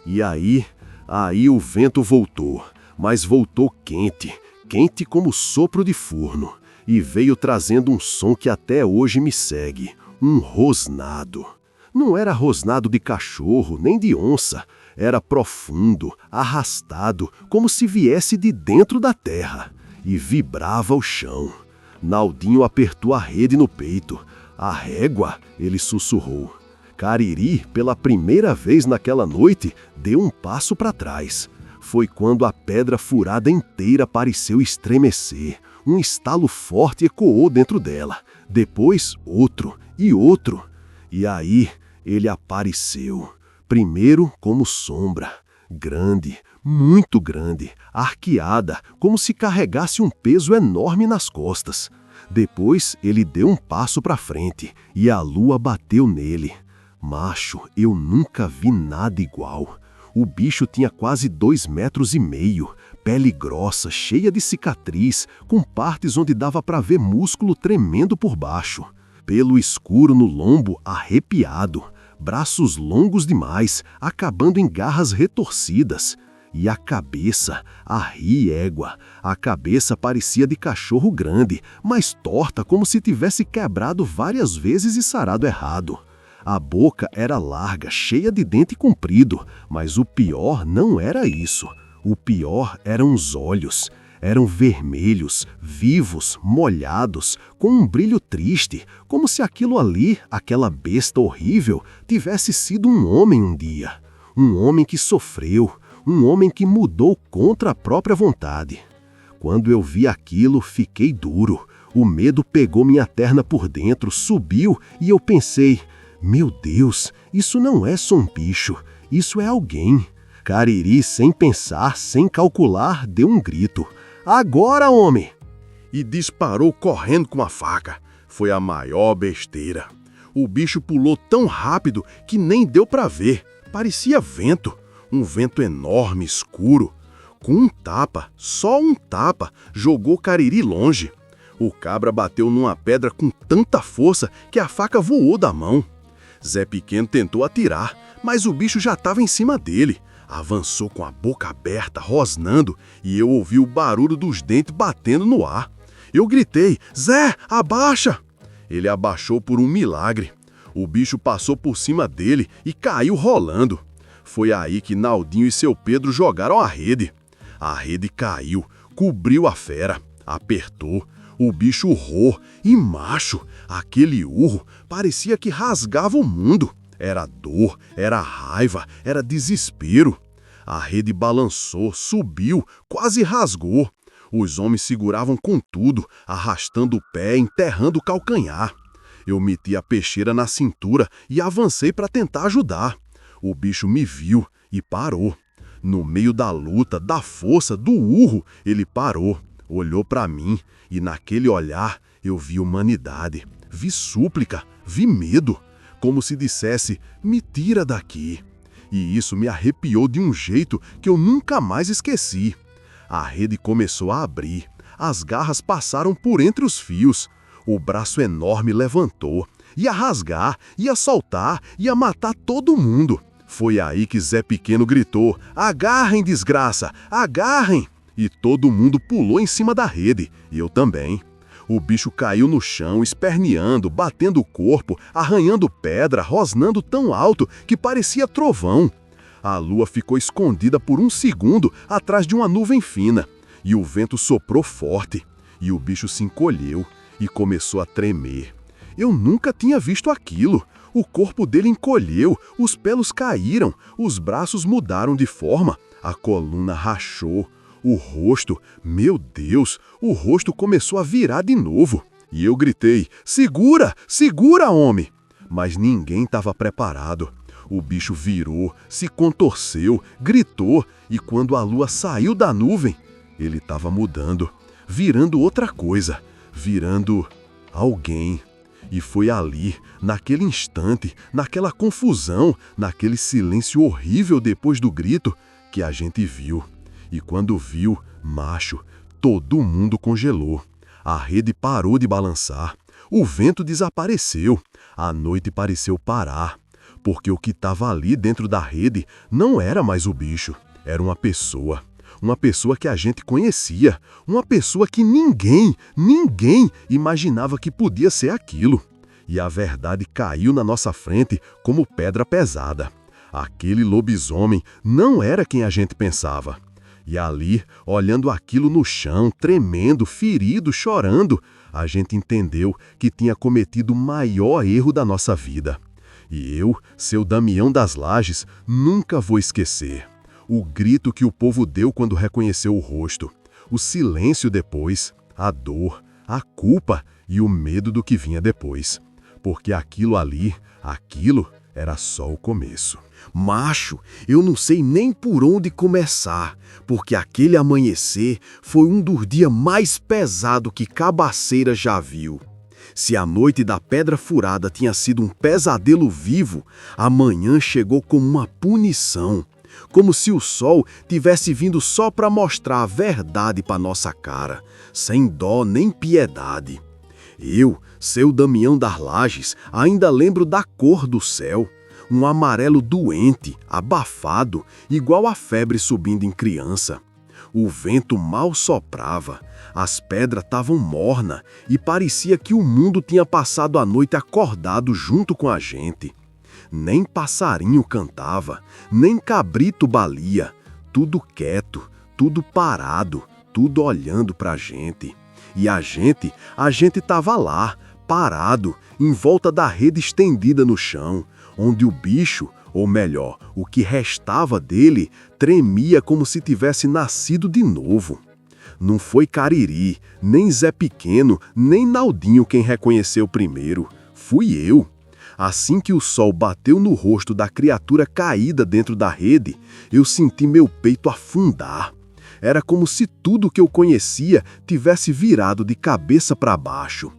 E aí o vento voltou, mas voltou quente, quente como sopro de forno, e veio trazendo um som que até hoje me segue, um rosnado. Não era rosnado de cachorro, nem de onça, era profundo, arrastado, como se viesse de dentro da terra, e vibrava o chão. Naldinho apertou a rede no peito. A régua, ele sussurrou. Cariri, pela primeira vez naquela noite, deu um passo para trás. Foi quando a pedra furada inteira pareceu estremecer. Um estalo forte ecoou dentro dela. Depois, outro e outro. E aí, ele apareceu. Primeiro como sombra. Grande, muito grande, arqueada, como se carregasse um peso enorme nas costas. Depois, ele deu um passo para frente e a lua bateu nele. Macho, eu nunca vi nada igual. O bicho tinha quase 2,5 metros, pele grossa, cheia de cicatriz, com partes onde dava para ver músculo tremendo por baixo. Pelo escuro no lombo, arrepiado. Braços longos demais, acabando em garras retorcidas. E a cabeça, a égua, a cabeça parecia de cachorro grande, mas torta como se tivesse quebrado várias vezes e sarado errado. A boca era larga, cheia de dente comprido, mas o pior não era isso. O pior eram os olhos. Eram vermelhos, vivos, molhados, com um brilho triste, como se aquilo ali, aquela besta horrível, tivesse sido um homem um dia. Um homem que sofreu, um homem que mudou contra a própria vontade. Quando eu vi aquilo, fiquei duro. O medo pegou minha terna por dentro, subiu e eu pensei, meu Deus, isso não é só um bicho, isso é alguém. Cariri, sem pensar, sem calcular, deu um grito. Agora, homem! E disparou correndo com a faca. Foi a maior besteira. O bicho pulou tão rápido que nem deu para ver. Parecia vento. Um vento enorme, escuro. Com um tapa, só um tapa, jogou Cariri longe. O cabra bateu numa pedra com tanta força que a faca voou da mão. Zé Pequeno tentou atirar, mas o bicho já estava em cima dele. Avançou com a boca aberta, rosnando, e eu ouvi o barulho dos dentes batendo no ar. Eu gritei, Zé, abaixa! Ele abaixou por um milagre. O bicho passou por cima dele e caiu rolando. Foi aí que Naldinho e seu Pedro jogaram a rede. A rede caiu, cobriu a fera, apertou. O bicho urrou e, macho, aquele urro parecia que rasgava o mundo. Era dor, era raiva, era desespero. A rede balançou, subiu, quase rasgou. Os homens seguravam com tudo, arrastando o pé, enterrando o calcanhar. Eu meti a peixeira na cintura e avancei para tentar ajudar. O bicho me viu e parou. No meio da luta, da força, do urro, ele parou, olhou para mim e naquele olhar eu vi humanidade, vi súplica, vi medo, como se dissesse, me tira daqui. E isso me arrepiou de um jeito que eu nunca mais esqueci. A rede começou a abrir, as garras passaram por entre os fios, o braço enorme levantou, ia rasgar, ia soltar, ia matar todo mundo. Foi aí que Zé Pequeno gritou, agarrem, desgraça, agarrem! E todo mundo pulou em cima da rede, e eu também. O bicho caiu no chão, esperneando, batendo o corpo, arranhando pedra, rosnando tão alto que parecia trovão. A lua ficou escondida por um segundo atrás de uma nuvem fina, e o vento soprou forte, e o bicho se encolheu e começou a tremer. Eu nunca tinha visto aquilo. O corpo dele encolheu, os pelos caíram, os braços mudaram de forma, a coluna rachou, o rosto, meu Deus, o rosto começou a virar de novo. E eu gritei, segura, segura, homem! Mas ninguém estava preparado. O bicho virou, se contorceu, gritou, e quando a lua saiu da nuvem, ele estava mudando, virando outra coisa, virando alguém. E foi ali, naquele instante, naquela confusão, naquele silêncio horrível depois do grito, que a gente viu. E quando viu, macho, todo mundo congelou. A rede parou de balançar, o vento desapareceu, a noite pareceu parar. Porque o que estava ali dentro da rede não era mais o bicho, era uma pessoa que a gente conhecia, uma pessoa que ninguém imaginava que podia ser aquilo. E a verdade caiu na nossa frente como pedra pesada. Aquele lobisomem não era quem a gente pensava. E ali, olhando aquilo no chão, tremendo, ferido, chorando, a gente entendeu que tinha cometido o maior erro da nossa vida. E eu, seu Damião das Lajes, nunca vou esquecer. O grito que o povo deu quando reconheceu o rosto, o silêncio depois, a dor, a culpa e o medo do que vinha depois. Porque aquilo ali, aquilo era só o começo. Macho, eu não sei nem por onde começar, porque aquele amanhecer foi um dos dias mais pesados que Cabaceira já viu. Se a noite da Pedra Furada tinha sido um pesadelo vivo, a manhã chegou como uma punição. Como se o sol tivesse vindo só para mostrar a verdade para nossa cara, sem dó nem piedade. Eu, seu Damião das Lajes, ainda lembro da cor do céu. Um amarelo doente, abafado, igual a febre subindo em criança. O vento mal soprava, as pedras estavam mornas e parecia que o mundo tinha passado a noite acordado junto com a gente. Nem passarinho cantava, nem cabrito balia, tudo quieto, tudo parado, tudo olhando pra gente. E a gente estava lá, parado, em volta da rede estendida no chão, onde o bicho, ou melhor, o que restava dele, tremia como se tivesse nascido de novo. Não foi Cariri, nem Zé Pequeno, nem Naldinho quem reconheceu primeiro. Fui eu. Assim que o sol bateu no rosto da criatura caída dentro da rede, eu senti meu peito afundar. Era como se tudo que eu conhecia tivesse virado de cabeça para baixo.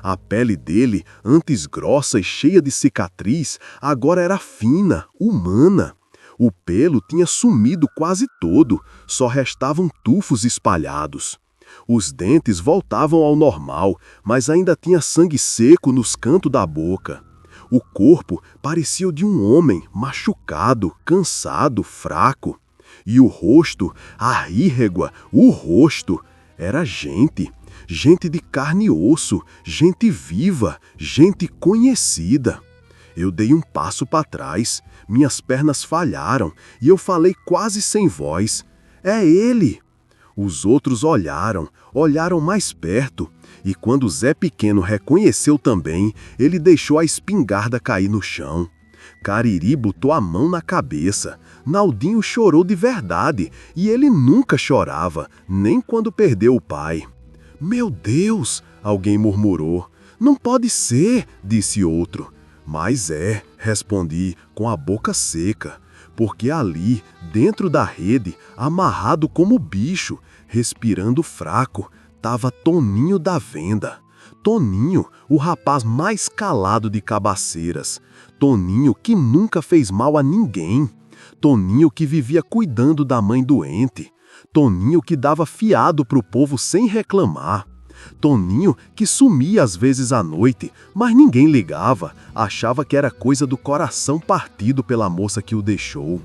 A pele dele, antes grossa e cheia de cicatriz, agora era fina, humana. O pelo tinha sumido quase todo, só restavam tufos espalhados. Os dentes voltavam ao normal, mas ainda tinha sangue seco nos cantos da boca. O corpo parecia o de um homem, machucado, cansado, fraco. E o rosto, a rírégua, o rosto, era gente. Gente de carne e osso, gente viva, gente conhecida. Eu dei um passo para trás, minhas pernas falharam e eu falei quase sem voz. É ele! Os outros olharam mais perto, e quando Zé Pequeno reconheceu também, ele deixou a espingarda cair no chão. Cariri botou a mão na cabeça. Naldinho chorou de verdade, e ele nunca chorava, nem quando perdeu o pai. Meu Deus! Alguém murmurou. Não pode ser, disse outro. Mas é, respondi, com a boca seca. porque ali, dentro da rede, amarrado como bicho, respirando fraco, estava Toninho da Venda. Toninho, o rapaz mais calado de Cabaceiras. Toninho que nunca fez mal a ninguém. Toninho que vivia cuidando da mãe doente. Toninho que dava fiado pro povo sem reclamar. Toninho que sumia às vezes à noite, mas ninguém ligava, achava que era coisa do coração partido pela moça que o deixou.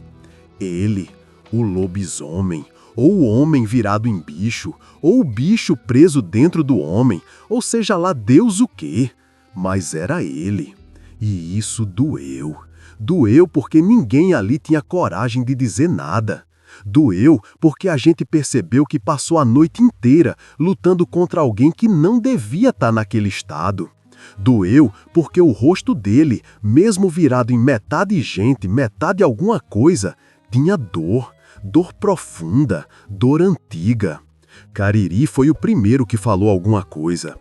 Ele, o lobisomem, ou o homem virado em bicho, ou o bicho preso dentro do homem, ou seja lá Deus o quê, mas era ele. E isso doeu. Doeu porque ninguém ali tinha coragem de dizer nada. Doeu porque a gente percebeu que passou a noite inteira lutando contra alguém que não devia estar naquele estado. Doeu porque o rosto dele, mesmo virado em metade gente, metade alguma coisa, tinha dor, dor profunda, dor antiga. Cariri foi o primeiro que falou alguma coisa.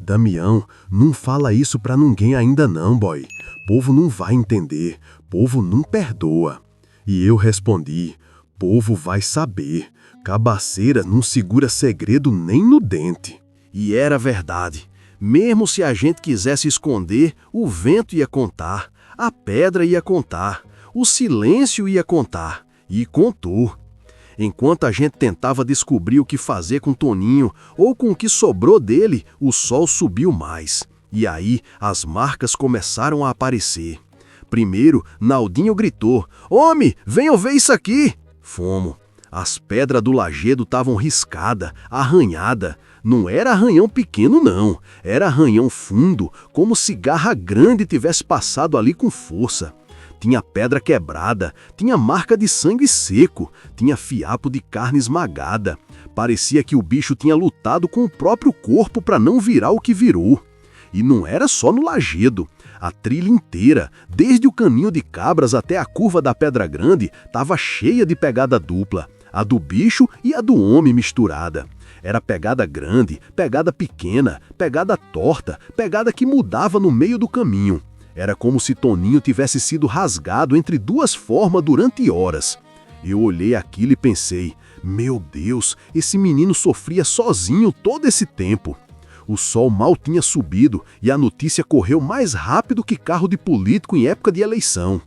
Damião, não fala isso pra ninguém ainda não, boy. Povo não vai entender, povo não perdoa. E eu respondi, povo vai saber, Cabaceira não segura segredo nem no dente. E era verdade. Mesmo se a gente quisesse esconder, o vento ia contar, a pedra ia contar, o silêncio ia contar. E contou. Enquanto a gente tentava descobrir o que fazer com Toninho ou com o que sobrou dele, o sol subiu mais. E aí as marcas começaram a aparecer. Primeiro, Naldinho gritou, "Homem, venham ver isso aqui!" Fomos. As pedras do lajedo estavam riscadas, arranhadas. Não era arranhão pequeno não, era arranhão fundo, como se garra grande tivesse passado ali com força. Tinha pedra quebrada, tinha marca de sangue seco, tinha fiapo de carne esmagada. Parecia que o bicho tinha lutado com o próprio corpo para não virar o que virou. E não era só no lajedo. A trilha inteira, desde o caminho de Cabras até a curva da Pedra Grande, estava cheia de pegada dupla, a do bicho e a do homem misturada. Era pegada grande, pegada pequena, pegada torta, pegada que mudava no meio do caminho. Era como se Toninho tivesse sido rasgado entre duas formas durante horas. Eu olhei aquilo e pensei, meu Deus, esse menino sofria sozinho todo esse tempo. O sol mal tinha subido e a notícia correu mais rápido que carro de político em época de eleição.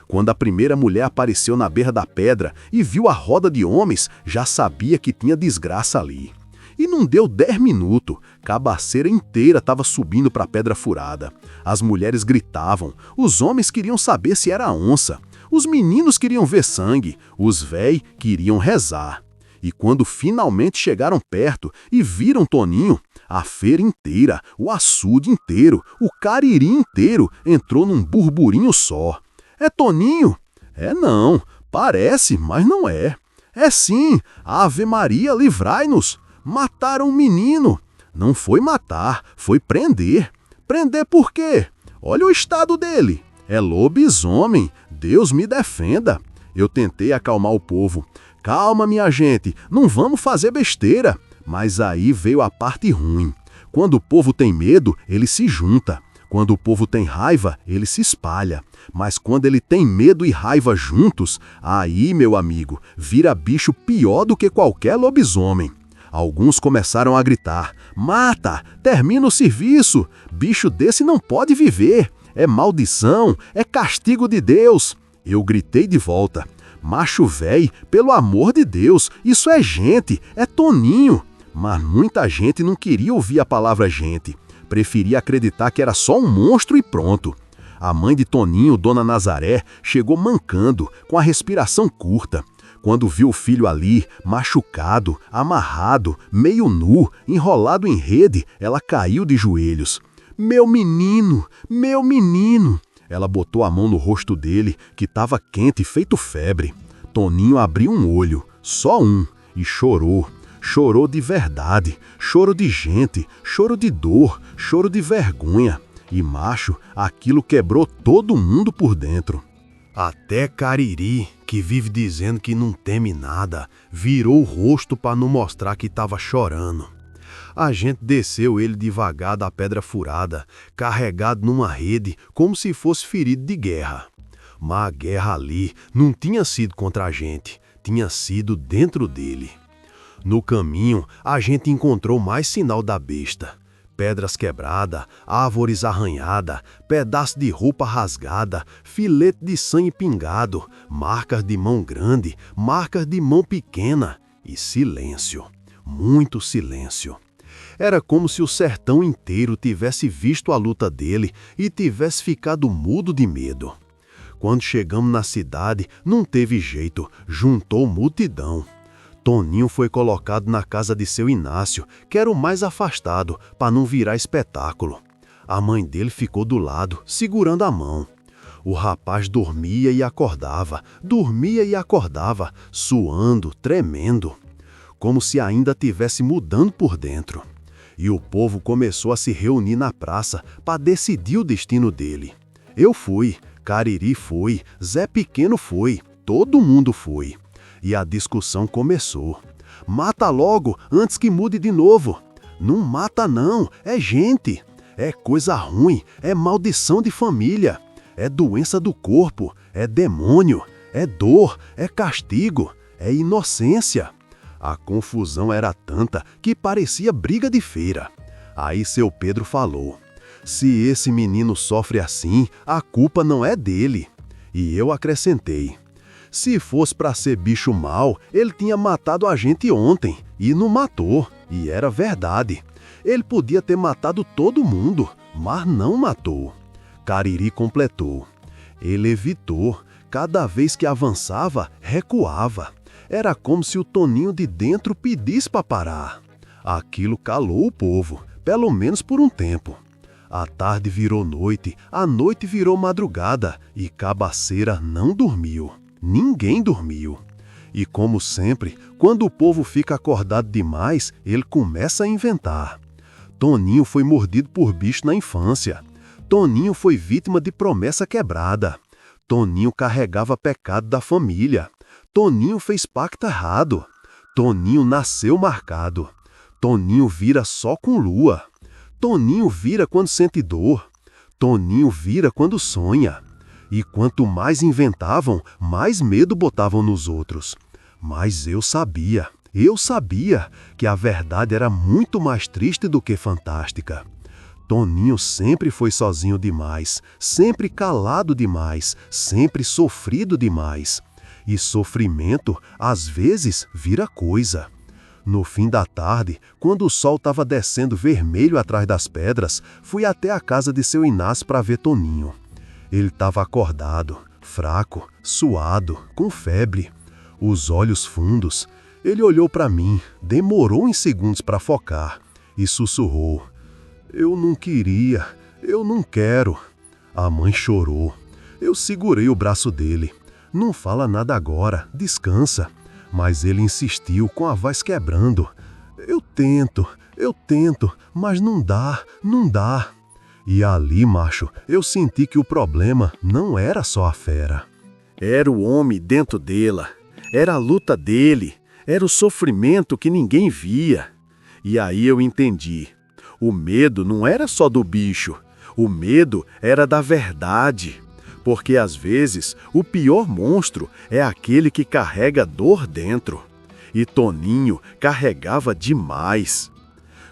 Quando a primeira mulher apareceu na beira da pedra e viu a roda de homens, já sabia que tinha desgraça ali. E não deu 10 minutos, Cabaceira inteira estava subindo para a pedra furada. As mulheres gritavam, os homens queriam saber se era onça, os meninos queriam ver sangue, os véi queriam rezar. E quando finalmente chegaram perto e viram Toninho, a feira inteira, o açude inteiro, o Cariri inteiro entrou num burburinho só. É Toninho? É não, parece, mas não é. É sim, Ave Maria, livrai-nos. Mataram um menino. Não foi matar, foi prender. Prender por quê? Olha o estado dele. É lobisomem, Deus me defenda. Eu tentei acalmar o povo. Calma, minha gente, não vamos fazer besteira. Mas aí veio a parte ruim. Quando o povo tem medo, ele se junta. Quando o povo tem raiva, ele se espalha. Mas quando ele tem medo e raiva juntos, aí, meu amigo, vira bicho pior do que qualquer lobisomem. Alguns começaram a gritar, mata, termina o serviço, bicho desse não pode viver, é maldição, é castigo de Deus. Eu gritei de volta, macho véi, pelo amor de Deus, isso é gente, é Toninho. Mas muita gente não queria ouvir a palavra gente, preferia acreditar que era só um monstro e pronto. A mãe de Toninho, Dona Nazaré, chegou mancando, com a respiração curta. Quando viu o filho ali, machucado, amarrado, meio nu, enrolado em rede, ela caiu de joelhos. Meu menino, meu menino! Ela botou a mão no rosto dele, que estava quente, feito febre. Toninho abriu um olho, só um, e chorou. Chorou de verdade, choro de gente, choro de dor, choro de vergonha. E macho, aquilo quebrou todo mundo por dentro. Até Cariri, que vive dizendo que não teme nada, virou o rosto para não mostrar que estava chorando. A gente desceu ele devagar da pedra furada, carregado numa rede, como se fosse ferido de guerra. Mas a guerra ali não tinha sido contra a gente, tinha sido dentro dele. No caminho, a gente encontrou mais sinal da besta. Pedras quebradas, árvores arranhadas, pedaço de roupa rasgada, filete de sangue pingado, marcas de mão grande, marcas de mão pequena e silêncio, muito silêncio. Era como se o sertão inteiro tivesse visto a luta dele e tivesse ficado mudo de medo. Quando chegamos na cidade, não teve jeito, juntou multidão. Toninho foi colocado na casa de seu Inácio, que era o mais afastado, para não virar espetáculo. A mãe dele ficou do lado, segurando a mão. O rapaz dormia e acordava, suando, tremendo, como se ainda tivesse mudando por dentro. E o povo começou a se reunir na praça para decidir o destino dele. Eu fui, Cariri foi, Zé Pequeno foi, todo mundo foi. E a discussão começou. Mata logo, antes que mude de novo. Não mata não, é gente. É coisa ruim, é maldição de família. É doença do corpo, é demônio, é dor, é castigo, é inocência. A confusão era tanta que parecia briga de feira. Aí seu Pedro falou: se esse menino sofre assim, a culpa não é dele. E eu acrescentei: se fosse para ser bicho mau, ele tinha matado a gente ontem, e não matou, e era verdade. Ele podia ter matado todo mundo, mas não matou. Cariri completou: ele evitou, cada vez que avançava, recuava. Era como se o Toninho de dentro pedisse para parar. Aquilo calou o povo, pelo menos por um tempo. A tarde virou noite, a noite virou madrugada, e Cabaceira não dormiu. Ninguém dormiu. E como sempre, quando o povo fica acordado demais, ele começa a inventar. Toninho foi mordido por bicho na infância. Toninho foi vítima de promessa quebrada. Toninho carregava pecado da família. Toninho fez pacto errado. Toninho nasceu marcado. Toninho vira só com lua. Toninho vira quando sente dor. Toninho vira quando sonha. E quanto mais inventavam, mais medo botavam nos outros. Mas eu sabia que a verdade era muito mais triste do que fantástica. Toninho sempre foi sozinho demais, sempre calado demais, sempre sofrido demais. E sofrimento, às vezes, vira coisa. No fim da tarde, quando o sol estava descendo vermelho atrás das pedras, fui até a casa de seu Inácio para ver Toninho. Ele estava acordado, fraco, suado, com febre, os olhos fundos. Ele olhou para mim, demorou uns segundos para focar e sussurrou: eu não queria, eu não quero. A mãe chorou. Eu segurei o braço dele. Não fala nada agora, descansa. Mas ele insistiu com a voz quebrando: eu tento, mas não dá, não dá. E ali, macho, eu senti que o problema não era só a fera. Era o homem dentro dela, era a luta dele, era o sofrimento que ninguém via. E aí eu entendi. O medo não era só do bicho, o medo era da verdade. Porque às vezes o pior monstro é aquele que carrega dor dentro. E Toninho carregava demais.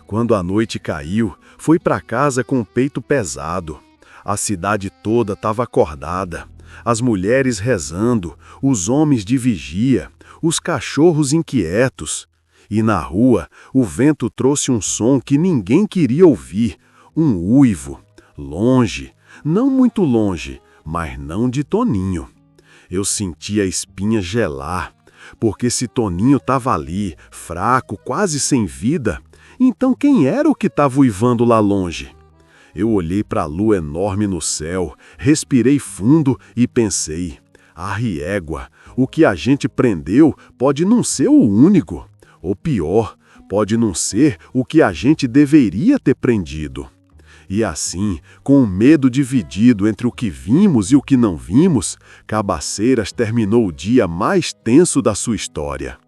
Quando a noite caiu, fui para casa com o peito pesado. A cidade toda estava acordada. As mulheres rezando, os homens de vigia, os cachorros inquietos. E na rua, o vento trouxe um som que ninguém queria ouvir, um uivo, longe, não muito longe, mas não de Toninho. Eu senti a espinha gelar, porque se Toninho estava ali, fraco, quase sem vida, então quem era o que estava uivando lá longe? Eu olhei para a lua enorme no céu, respirei fundo e pensei: arriégua, o que a gente prendeu pode não ser o único. Ou pior, pode não ser o que a gente deveria ter prendido. E assim, com o medo dividido entre o que vimos e o que não vimos, Cabaceiras terminou o dia mais tenso da sua história.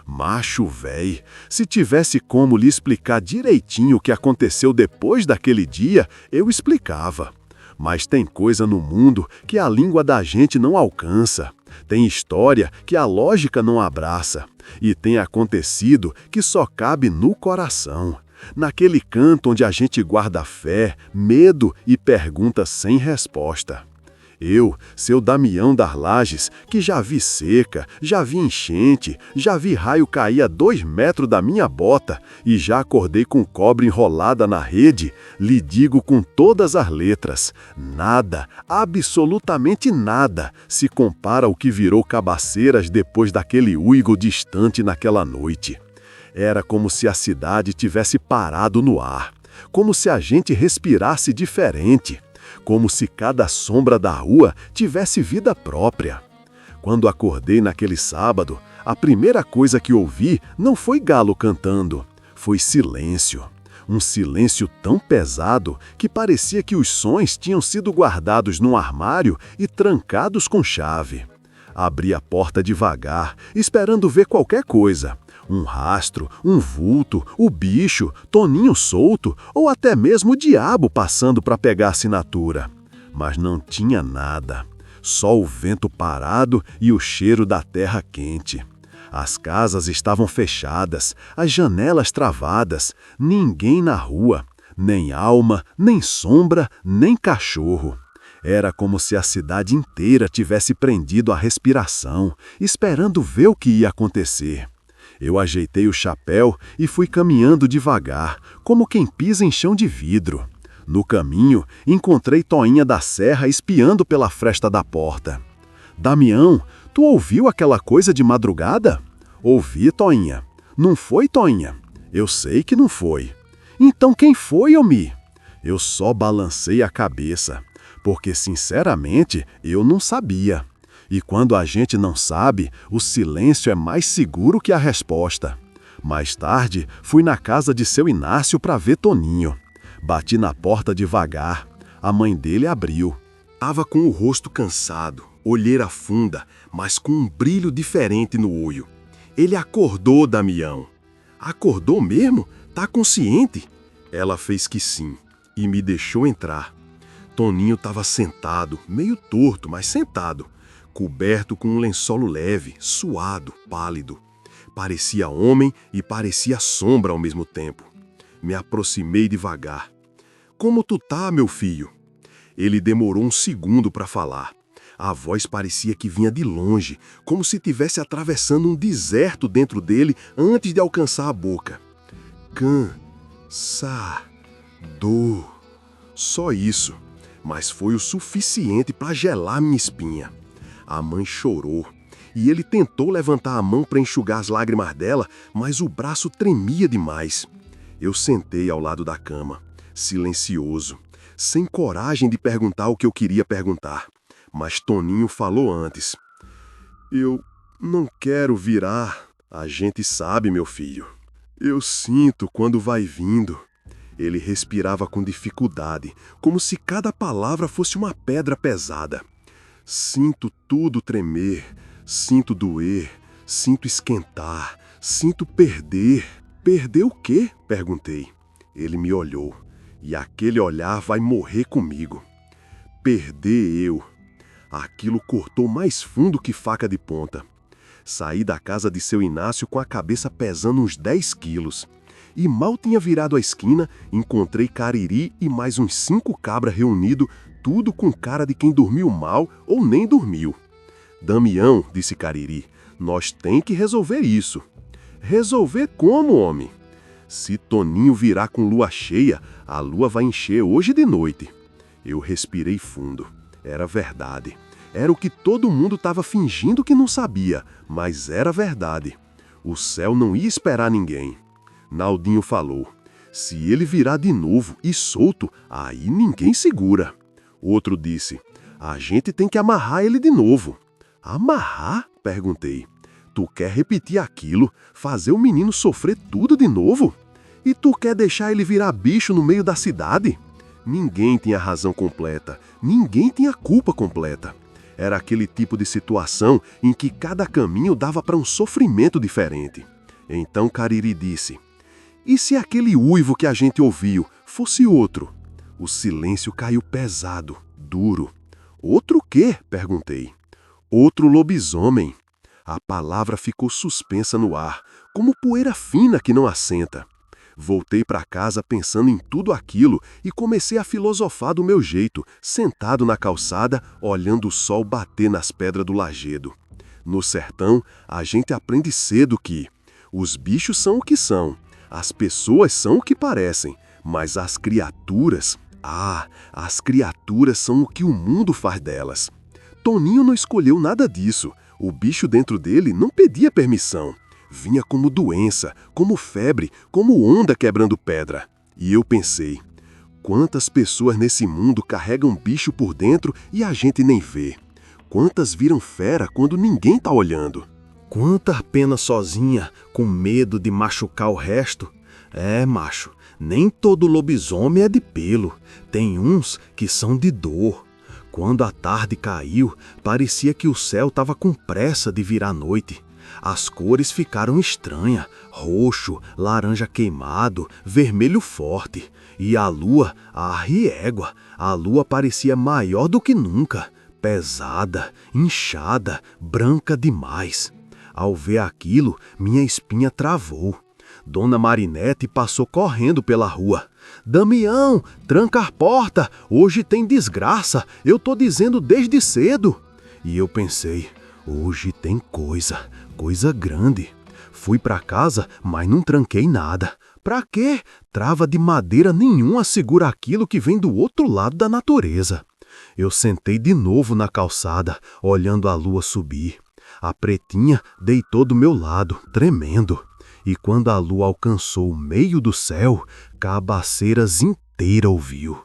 Macho véi, se tivesse como lhe explicar direitinho o que aconteceu depois daquele dia, eu explicava. Mas tem coisa no mundo que a língua da gente não alcança. Tem história que a lógica não abraça. E tem acontecido que só cabe no coração. Naquele canto onde a gente guarda fé, medo e pergunta sem resposta. Eu, seu Damião das Lajes, que já vi seca, já vi enchente, já vi raio cair a 2 metros da minha bota e já acordei com cobre enrolada na rede, lhe digo com todas as letras, nada, absolutamente nada, se compara ao que virou Cabaceiras depois daquele uigo distante naquela noite. Era como se a cidade tivesse parado no ar, como se a gente respirasse diferente, como se cada sombra da rua tivesse vida própria. Quando acordei naquele sábado, a primeira coisa que ouvi não foi galo cantando, foi silêncio. Um silêncio tão pesado que parecia que os sons tinham sido guardados num armário e trancados com chave. Abri a porta devagar, esperando ver qualquer coisa. Um rastro, um vulto, o bicho, Toninho solto ou até mesmo o diabo passando para pegar a assinatura. Mas não tinha nada. Só o vento parado e o cheiro da terra quente. As casas estavam fechadas, as janelas travadas, ninguém na rua, nem alma, nem sombra, nem cachorro. Era como se a cidade inteira tivesse prendido a respiração, esperando ver o que ia acontecer. Eu ajeitei o chapéu e fui caminhando devagar, como quem pisa em chão de vidro. No caminho, encontrei Toinha da Serra espiando pela fresta da porta. Damião, tu ouviu aquela coisa de madrugada? Ouvi, Toinha. Não foi, Toinha? Eu sei que não foi. Então quem foi, Omi? Eu só balancei a cabeça, porque sinceramente eu não sabia. E quando a gente não sabe, o silêncio é mais seguro que a resposta. Mais tarde, fui na casa de seu Inácio para ver Toninho. Bati na porta devagar. A mãe dele abriu. Tava com o rosto cansado, olheira funda, mas com um brilho diferente no olho. Ele acordou, Damião. Acordou mesmo? Tá consciente? Ela fez que sim, e me deixou entrar. Toninho estava sentado, meio torto, mas sentado. Coberto com um lençolo leve, suado, pálido. Parecia homem e parecia sombra ao mesmo tempo. Me aproximei devagar. Como tu tá, meu filho? Ele demorou um segundo para falar. A voz parecia que vinha de longe, como se estivesse atravessando um deserto dentro dele antes de alcançar a boca. Cansado. Só isso, mas foi o suficiente para gelar minha espinha. A mãe chorou, e ele tentou levantar a mão para enxugar as lágrimas dela, mas o braço tremia demais. Eu sentei ao lado da cama, silencioso, sem coragem de perguntar o que eu queria perguntar. Mas Toninho falou antes. Eu não quero virar. A gente sabe, meu filho. Eu sinto quando vai vindo. Ele respirava com dificuldade, como se cada palavra fosse uma pedra pesada. Sinto tudo tremer, sinto doer, sinto esquentar, sinto perder. Perder o quê? Perguntei. Ele me olhou, e aquele olhar vai morrer comigo. Perder eu. Aquilo cortou mais fundo que faca de ponta. Saí da casa de seu Inácio com a cabeça pesando uns 10 quilos. E mal tinha virado a esquina, encontrei Cariri e mais uns 5 cabras reunidos, tudo com cara de quem dormiu mal ou nem dormiu. Damião, disse Cariri, nós tem que resolver isso. Resolver como, homem? Se Toninho virar com lua cheia, a lua vai encher hoje de noite. Eu respirei fundo. Era verdade. Era o que todo mundo estava fingindo que não sabia, mas era verdade. O céu não ia esperar ninguém. Naldinho falou, se ele virar de novo e solto, aí ninguém segura. Outro disse, a gente tem que amarrar ele de novo. Amarrar? Perguntei. Tu quer repetir aquilo, fazer o menino sofrer tudo de novo? E tu quer deixar ele virar bicho no meio da cidade? Ninguém tinha razão completa, ninguém tinha culpa completa. Era aquele tipo de situação em que cada caminho dava para um sofrimento diferente. Então Cariri disse, e se aquele uivo que a gente ouviu fosse outro? O silêncio caiu pesado, duro. Outro quê? Perguntei. Outro lobisomem. A palavra ficou suspensa no ar, como poeira fina que não assenta. Voltei para casa pensando em tudo aquilo e comecei a filosofar do meu jeito, sentado na calçada, olhando o sol bater nas pedras do lajedo. No sertão, a gente aprende cedo que os bichos são o que são, as pessoas são o que parecem, mas as criaturas, as criaturas são o que o mundo faz delas. Toninho não escolheu nada disso. O bicho dentro dele não pedia permissão. Vinha como doença, como febre, como onda quebrando pedra. E eu pensei, quantas pessoas nesse mundo carregam bicho por dentro e a gente nem vê? Quantas viram fera quando ninguém tá olhando? Quanta pena sozinha, com medo de machucar o resto. Macho, nem todo lobisomem é de pelo. Tem uns que são de dor. Quando a tarde caiu, parecia que o céu estava com pressa de virar noite. As cores ficaram estranhas, roxo, laranja queimado, vermelho forte. E a lua, riégua, a lua parecia maior do que nunca, pesada, inchada, branca demais. Ao ver aquilo, minha espinha travou. Dona Marinete passou correndo pela rua. Damião, tranca a porta, hoje tem desgraça, eu tô dizendo desde cedo. E eu pensei, hoje tem coisa grande. Fui pra casa, mas não tranquei nada. Pra quê? Trava de madeira nenhuma segura aquilo que vem do outro lado da natureza. Eu sentei de novo na calçada, olhando a lua subir. A pretinha deitou do meu lado, tremendo. E quando a lua alcançou o meio do céu, Cabaceiras inteira ouviu.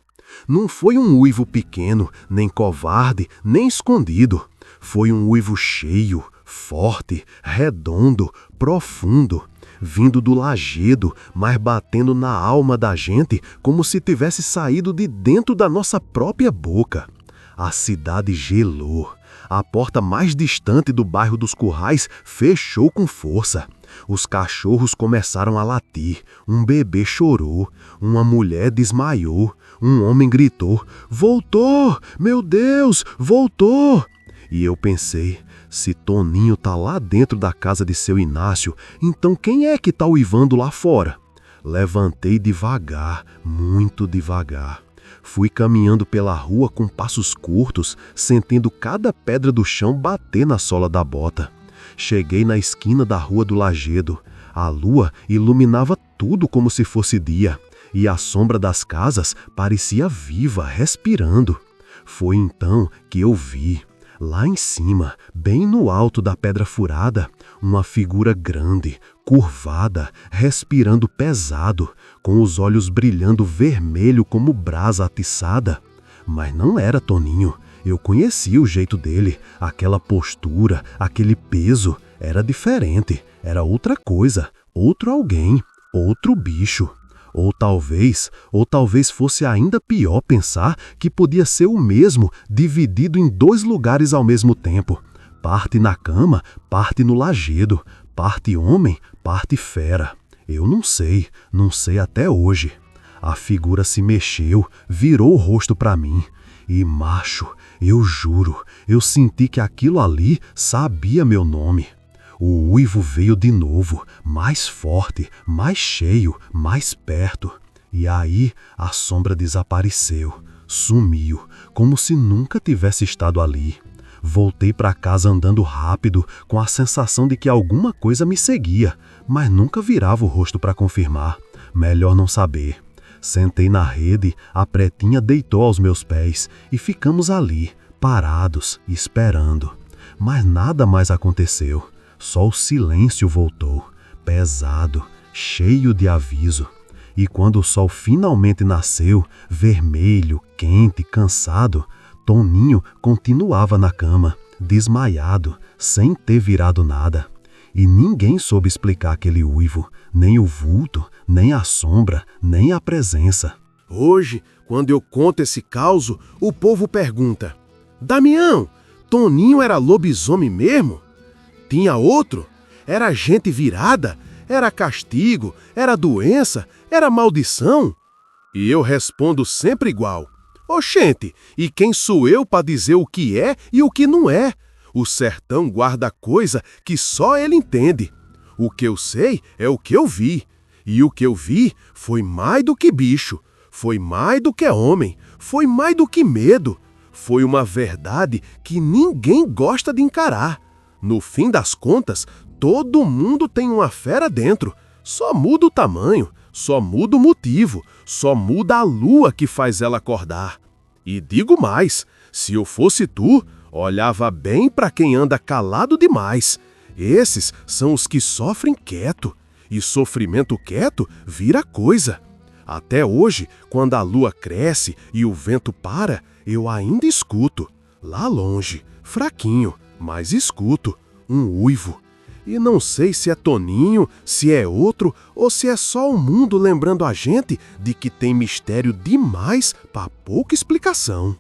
Não foi um uivo pequeno, nem covarde, nem escondido. Foi um uivo cheio, forte, redondo, profundo, vindo do lajedo, mas batendo na alma da gente como se tivesse saído de dentro da nossa própria boca. A cidade gelou. A porta mais distante do bairro dos Currais fechou com força. Os cachorros começaram a latir, um bebê chorou, uma mulher desmaiou, um homem gritou, "Voltou! Meu Deus, voltou!" E eu pensei, se Toninho tá lá dentro da casa de seu Inácio, então quem é que tá uivando lá fora? Levantei devagar, muito devagar. Fui caminhando pela rua com passos curtos, sentindo cada pedra do chão bater na sola da bota. Cheguei na esquina da rua do Lajedo. A lua iluminava tudo como se fosse dia, e a sombra das casas parecia viva, respirando. Foi então que eu vi, lá em cima, bem no alto da pedra furada, uma figura grande, curvada, respirando pesado, com os olhos brilhando vermelho como brasa atiçada. Mas não era Toninho. Eu conhecia o jeito dele, aquela postura, aquele peso. Era diferente, era outra coisa, outro alguém, outro bicho. Ou talvez fosse ainda pior pensar que podia ser o mesmo, dividido em dois lugares ao mesmo tempo. Parte na cama, parte no lajedo, parte homem, parte fera. Eu não sei até hoje. A figura se mexeu, virou o rosto para mim. E, macho, eu juro, eu senti que aquilo ali sabia meu nome. O uivo veio de novo, mais forte, mais cheio, mais perto. E aí a sombra desapareceu, sumiu, como se nunca tivesse estado ali. Voltei para casa andando rápido, com a sensação de que alguma coisa me seguia, mas nunca virava o rosto para confirmar. Melhor não saber. Sentei na rede, a pretinha deitou aos meus pés e ficamos ali, parados, esperando. Mas nada mais aconteceu. Só o silêncio voltou, pesado, cheio de aviso. E quando o sol finalmente nasceu, vermelho, quente, cansado, Toninho continuava na cama, desmaiado, sem ter virado nada. E ninguém soube explicar aquele uivo, nem o vulto, nem a sombra, nem a presença. Hoje, quando eu conto esse causo, o povo pergunta: Damião, Toninho era lobisomem mesmo? Tinha outro? Era gente virada? Era castigo? Era doença? Era maldição? E eu respondo sempre igual. Oxente, e quem sou eu para dizer o que é e o que não é? O sertão guarda coisa que só ele entende. O que eu sei é o que eu vi. E o que eu vi foi mais do que bicho, foi mais do que homem, foi mais do que medo. Foi uma verdade que ninguém gosta de encarar. No fim das contas, todo mundo tem uma fera dentro. Só muda o tamanho, só muda o motivo, só muda a lua que faz ela acordar. E digo mais, se eu fosse tu, olhava bem para quem anda calado demais. Esses são os que sofrem quieto. E sofrimento quieto vira coisa. Até hoje, quando a lua cresce e o vento para, eu ainda escuto. Lá longe, fraquinho, mas escuto, um uivo. E não sei se é Toninho, se é outro, ou se é só o mundo lembrando a gente de que tem mistério demais para pouca explicação.